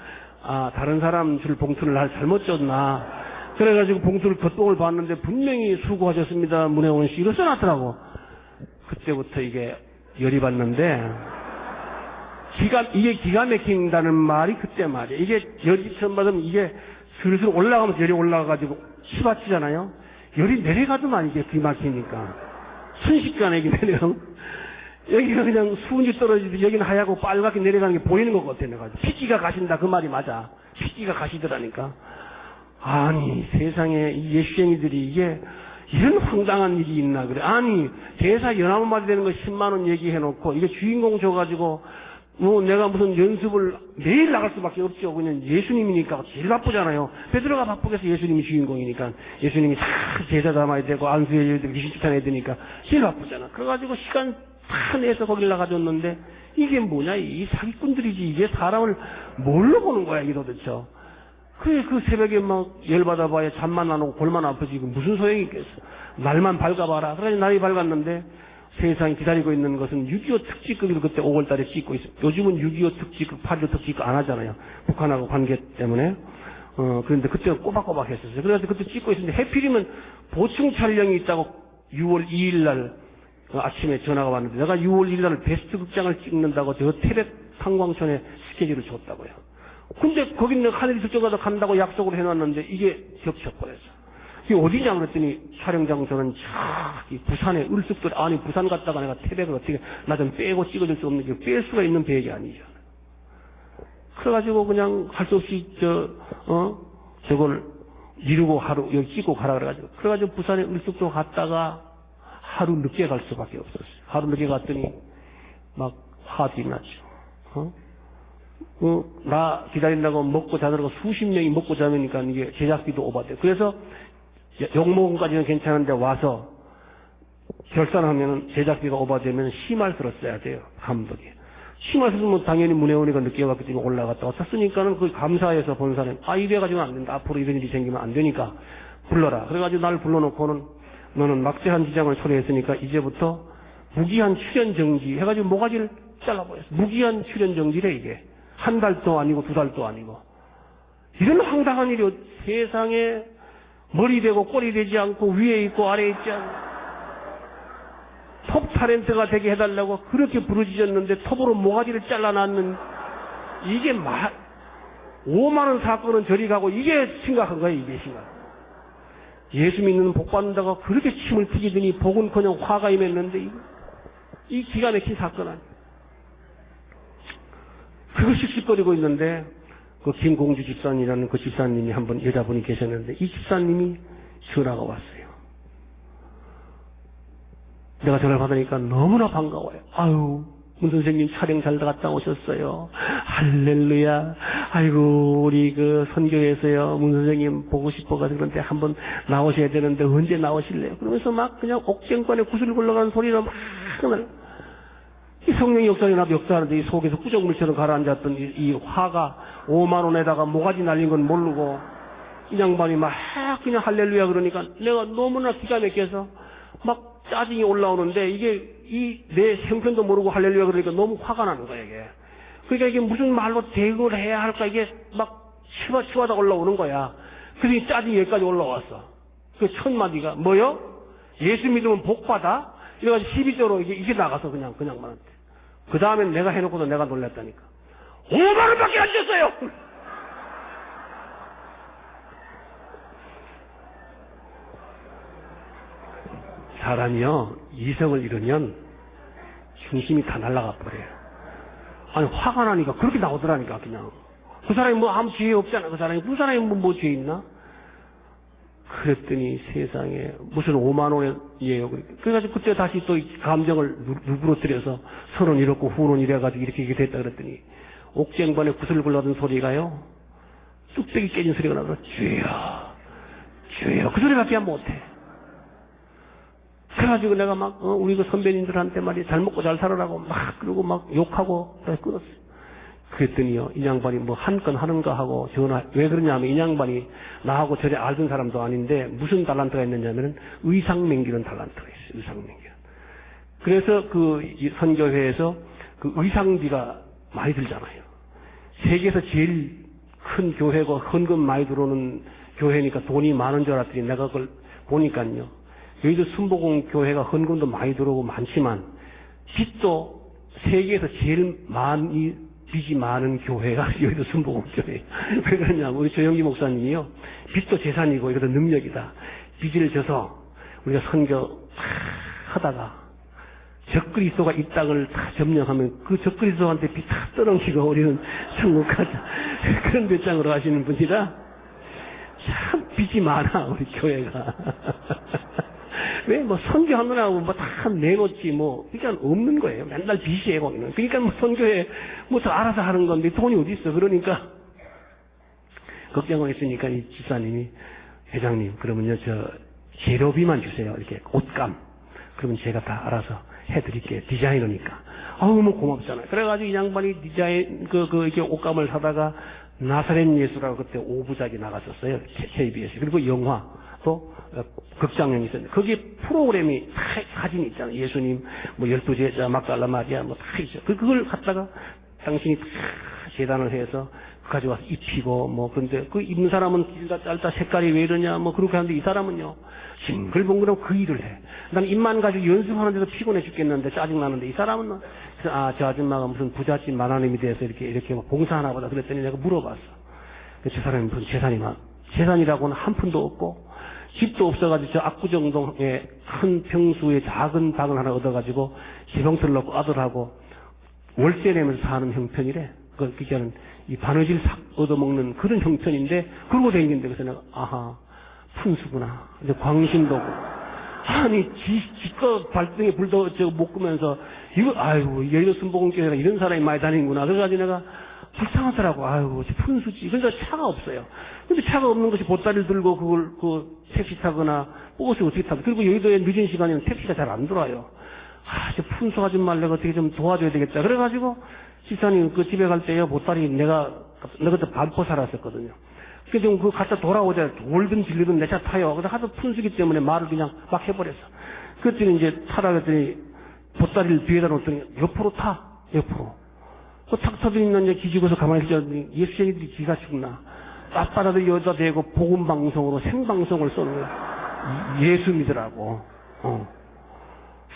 다른 사람 줄 봉투를 날 잘못 줬나. 그래가지고 봉투를 겉봉을 봤는데 분명히 수고하셨습니다 문혜원 씨 이거 써놨더라고. 그때부터 이게 열이 받는데, 이게 기가 막힌다는 말이 그때 말이에요. 이게 열이 처음 받으면 이게 슬슬 올라가면서 열이 올라가가지고 치받치잖아요. 열이 내려가더만 이게 기가 막히니까. 순식간에 이게 내려. 여기가 그냥 수은이 떨어지듯이 여기는 하얗고 빨갛게 내려가는 게 보이는 것 같아. 내가 피기가 가신다 그 말이 맞아. 피기가 가시더라니까. 아니 세상에 이 예수쟁이들이 이게 이런 황당한 일이 있나 그래. 아니 대사 연합 마디 되는 거 10만 원 얘기해놓고 이게 주인공 줘가지고 뭐 내가 무슨 연습을 매일 나갈 수밖에 없죠. 그냥 예수님이니까 제일 바쁘잖아요. 베드로가 바쁘겠어. 예수님이 주인공이니까. 예수님이 다 제자 담아야 되고 안수해야 되고 귀신 쫓아내야 되니까 제일 바쁘잖아. 그래가지고 시간 다 내서 거길 나가줬는데 이게 뭐냐. 이 사기꾼들이지. 이게 사람을 뭘로 보는 거야 이게 도대체. 그래 그 새벽에 막 열받아봐야 잠만 안 오고 골만 아프지. 무슨 소용이 있겠어. 날만 밝아봐라. 그래서 날이 밝았는데 세상이 기다리고 있는 것은 6.25 특집극을 그때 5월달에 찍고 있어요. 요즘은 6.25 특집극, 8.25 특집극 안 하잖아요. 북한하고 관계 때문에. 그런데 그때는 꼬박꼬박 했었어요. 그래서 그때 찍고 있었는데 해필이면 보충 촬영이 있다고 6월 2일 날 아침에 전화가 왔는데 내가 6월 1일 날 베스트 극장을 찍는다고 저 태백 탄광촌에 스케줄을 줬다고요. 근데 거기는 하늘이 저쪽가서 간다고 약속을 해놨는데 이게 겹쳐버렸어. 이게 어디냐 그랬더니 촬영장 저는 저기 부산에 을숙도 아니 부산 갔다가 내가 태백을 어떻게 나 좀 빼고 찍어줄 수 없는 게 뺄 수가 있는 배역이 아니죠. 그래가지고 그냥 할 수 없이 저걸 미루고 하루 여기 찍고 가라 그래가지고 부산에 을숙도 갔다가 하루 늦게 갈 수밖에 없었어요. 하루 늦게 갔더니 막 화들이 났죠. 나 기다린다고 먹고 자느라고 수십 명이 먹고 자니까 이게 제작비도 오바돼. 그래서 욕먹음까지는 괜찮은데 와서 결산하면 제작비가 오바되면 심할서를 써야 돼요. 감독이. 심할서 쓰면 당연히 문혜원이가 늦게 왔기 때문에 올라갔다가 샀으니까는 그 감사해서 본 사람이 이래가지고는 안 된다. 앞으로 이런 일이 생기면 안 되니까 불러라. 그래가지고 날 불러놓고는 너는 막대한 지장을 초래했으니까 이제부터 무기한 출연 정지 해가지고 모가지를 잘라버렸어. 무기한 출연 정지래 이게. 한 달도 아니고 두 달도 아니고. 이런 황당한 일이 세상에 머리 되고 꼴이 되지 않고 위에 있고 아래에 있지 않고 톱 타렌트가 되게 해달라고 그렇게 부르짖었는데 톱으로 모가지를 잘라놨는 이게 5만 원 사건은 저리 가고 이게 심각한 거예요. 이게 심각. 예수 믿는 복 받는다고 그렇게 침을 튀기더니 복은커녕 화가 임했는데 이 기가 막힌 사건 아니에요. 그거 씩씩거리고 있는데 그 김공주 집사님이라는 그 집사님이 한번 여자분이 계셨는데 이 집사님이 전화가 왔어요. 내가 전화를 받으니까 너무나 반가워요. 아유, 문 선생님 촬영 잘 갔다 오셨어요. 할렐루야. 아이고, 우리 그 선교에서요, 문 선생님 보고 싶어가지고 그런데 한번 나오셔야 되는데 언제 나오실래요? 그러면서 막 그냥 옥쟁반에 구슬 굴러가는 소리가 막 이 성령이 역사하는데 이 속에서 꾸정물처럼 가라앉았던 이 화가 5만 원에다가 모가지 날린 건 모르고 이 양반이 막 그냥 할렐루야 그러니까 내가 너무나 기가 막혀서 막 짜증이 올라오는데 이게 내 형편도 모르고 할렐루야 그러니까 너무 화가 나는 거야 이게. 그러니까 이게 무슨 말로 대응을 해야 할까 이게 막 치마다 올라오는 거야. 그래서 이 짜증이 여기까지 올라왔어. 그 첫 마디가 뭐요? 예수 믿으면 복 받아? 이래가지고 12조로 이게 나가서 그냥 말한테. 그 다음엔 내가 해놓고도 내가 놀랐다니까. 5만 원밖에 안 줬어요! 사람이요, 이성을 잃으면 중심이 다 날아가 버려요. 아니, 화가 나니까 그렇게 나오더라니까, 그냥. 그 사람이 뭐 아무 죄 없잖아, 그 사람이. 그 사람이 뭐 죄 있나? 그랬더니 세상에 무슨 5만 원이에요. 그래가지고 그때 다시 또 감정을 누그러뜨려서 선은 이렇고 후는 이래가지고 이렇게 됐다 그랬더니 옥쟁반에 구슬 굴러가던 소리가요. 뚝배기 깨진 소리가 나서 주여 그 소리밖에 못해. 그래가지고 내가 막 우리 그 선배님들한테 말이야 잘 먹고 잘 살아라고 막 그러고 막 욕하고 끊었어요. 그랬더니요, 이 양반이 뭐 한 건 하는가 하고 전화, 왜 그러냐면 이 양반이 나하고 전에 알던 사람도 아닌데 무슨 달란트가 있느냐면은 의상맹기는 달란트가 있어요, 의상맹기. 그래서 이 선교회에서 그 의상비가 많이 들잖아요. 세계에서 제일 큰 교회고 헌금 많이 들어오는 교회니까 돈이 많은 줄 알았더니 내가 그걸 보니까요. 여기도 순복음 교회가 헌금도 많이 들어오고 많지만 빚도 세계에서 제일 많이 빚이 많은 교회가 여기도 순복음 교회. 왜 그러냐면 우리 조영기 목사님이요. 빚도 재산이고 이것도 능력이다. 빚을 져서 우리가 선교 하다가 적그리스도가 이 땅을 다 점령하면 그 적그리스도한테 빚 다 떠넘기고 우리는 천국 가자. 그런 배짱으로 하시는 분이라 참 빚이 많아 우리 교회가. 왜 뭐 선교하느라고 뭐 다 내놓지 뭐 그러니까 없는 거예요. 맨날 빚이에요. 그러니까 뭐 선교에 뭐 더 알아서 하는 건데 돈이 어디 있어. 그러니까 걱정을 했으니까 이 집사님이 회장님 그러면요 저 재료비만 주세요. 이렇게 옷감 그러면 제가 다 알아서 해드릴게요. 디자이너니까. 아우 뭐 고맙잖아요. 그래가지고 이 양반이 디자인 이렇게 옷감을 사다가 나사렛 예수라고 그때 5부작이 나갔었어요. KBS. 그리고 영화 또 극장형이 있었는데 거기에 프로그램이 다 사진이 있잖아요. 예수님 뭐 12제자 막달라 마리아 뭐 다 있어요. 그걸 갖다가 당신이 다 재단을 해서 가져와서 입히고 뭐 그런데 그 입는 사람은 길다 짧다 색깔이 왜 이러냐 뭐 그렇게 하는데 이 사람은요 싱글벙글하고 그 일을 해. 난 입만 가지고 연습하는데도 피곤해 죽겠는데 짜증나는데 이 사람은 저 아줌마가 무슨 부잣집 만화님이 돼서 이렇게 뭐 봉사하나 보다 그랬더니 내가 물어봤어. 저 사람이 무슨 재산이라고는 한 푼도 없고 집도 없어가지고 저 압구정동에 큰 평수에 작은 방을 하나 얻어가지고 지붕틀 넣고 아들하고 월세 내면서 사는 형편이래. 그러니까는 이 바느질 싹 얻어먹는 그런 형편인데 그러고 다니는데 그래서 내가 아하 푼수구나. 이제 광신도고 아니 지껏 발등에 불도 못 끄면서 이거 아이고 여의도 순복음교회가 이런 사람이 많이 다니는구나. 그래가지고 내가 불쌍하더라고. 아이고 푼수지. 그러니까 차가 없어요. 근데 차가 없는 것이 보따리를 들고 그걸 택시 타거나 버스 어떻게 타고 그리고 여의도에 늦은 시간에는 택시가 잘 안 들어와요. 저 푼수하지 말래가 어떻게 좀 도와줘야 되겠다. 그래가지고 집사님 그 집에 갈 때요 보따리 내가 그때 반포 살았었거든요. 그래서 그 갖다 돌아오자 돌든 질리든 내 차 타요. 그래서 하도 푼수기 때문에 말을 그냥 막 해버렸어. 그랬더니 이제 타라 그랬더니 보따리를 뒤에다 놓더니 옆으로 타. 옆으로. 그 탁터들이 있는 이제 기지고서 가만히 있었더니 예수쟁이들이 기가 죽나. 앞바다도 여자 대고 복음방송으로 생방송을 쏘는 거야. 예수 믿으라고.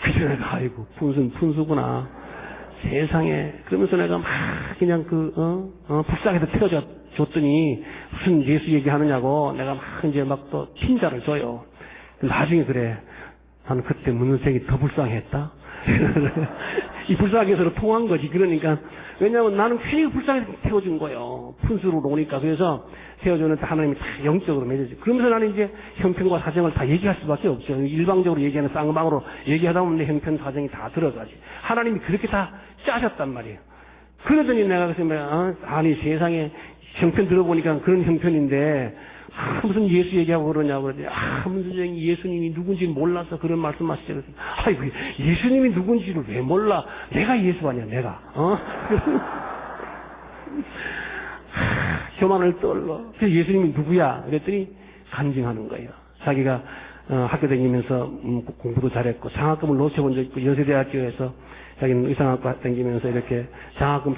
그래서 내가 아이고 분수구나. 세상에. 그러면서 내가 막 그냥 불쌍해서 태워줬더니 무슨 예수 얘기하느냐고 내가 막 이제 막 또 핀자를 줘요. 나중에 그래. 나는 그때 문은색이 더 불쌍했다. 이 불쌍하게 서로 통한 거지. 그러니까 왜냐면 나는 괜히 불쌍해서 태워준 거예요. 푼수로 오니까. 그래서 태워주는데 하나님이 다 영적으로 맺어줘. 그러면서 나는 이제 형편과 사정을 다 얘기할 수밖에 없죠. 일방적으로 얘기하는 쌍방으로 얘기하다 보면 내 형편 사정이 다 들어가지. 하나님이 그렇게 다 짜셨단 말이에요. 그러더니 내가 그래서 아니 세상에 형편 들어보니까 그런 형편인데 무슨 예수 얘기하고 그러냐고 그러더니 무슨 예수님이 누군지 몰라서 그런 말씀하시죠. 그래서 아이고 예수님이 누군지를 왜 몰라? 내가 예수 아니야 내가. 교만을 떨러. 그래서 예수님이 누구야? 그랬더니 간증하는 거예요. 자기가 학교 다니면서 공부도 잘했고 장학금을 놓쳐본 적 있고 연세대학교에서 자기는 의상학과 다니면서 이렇게 장학금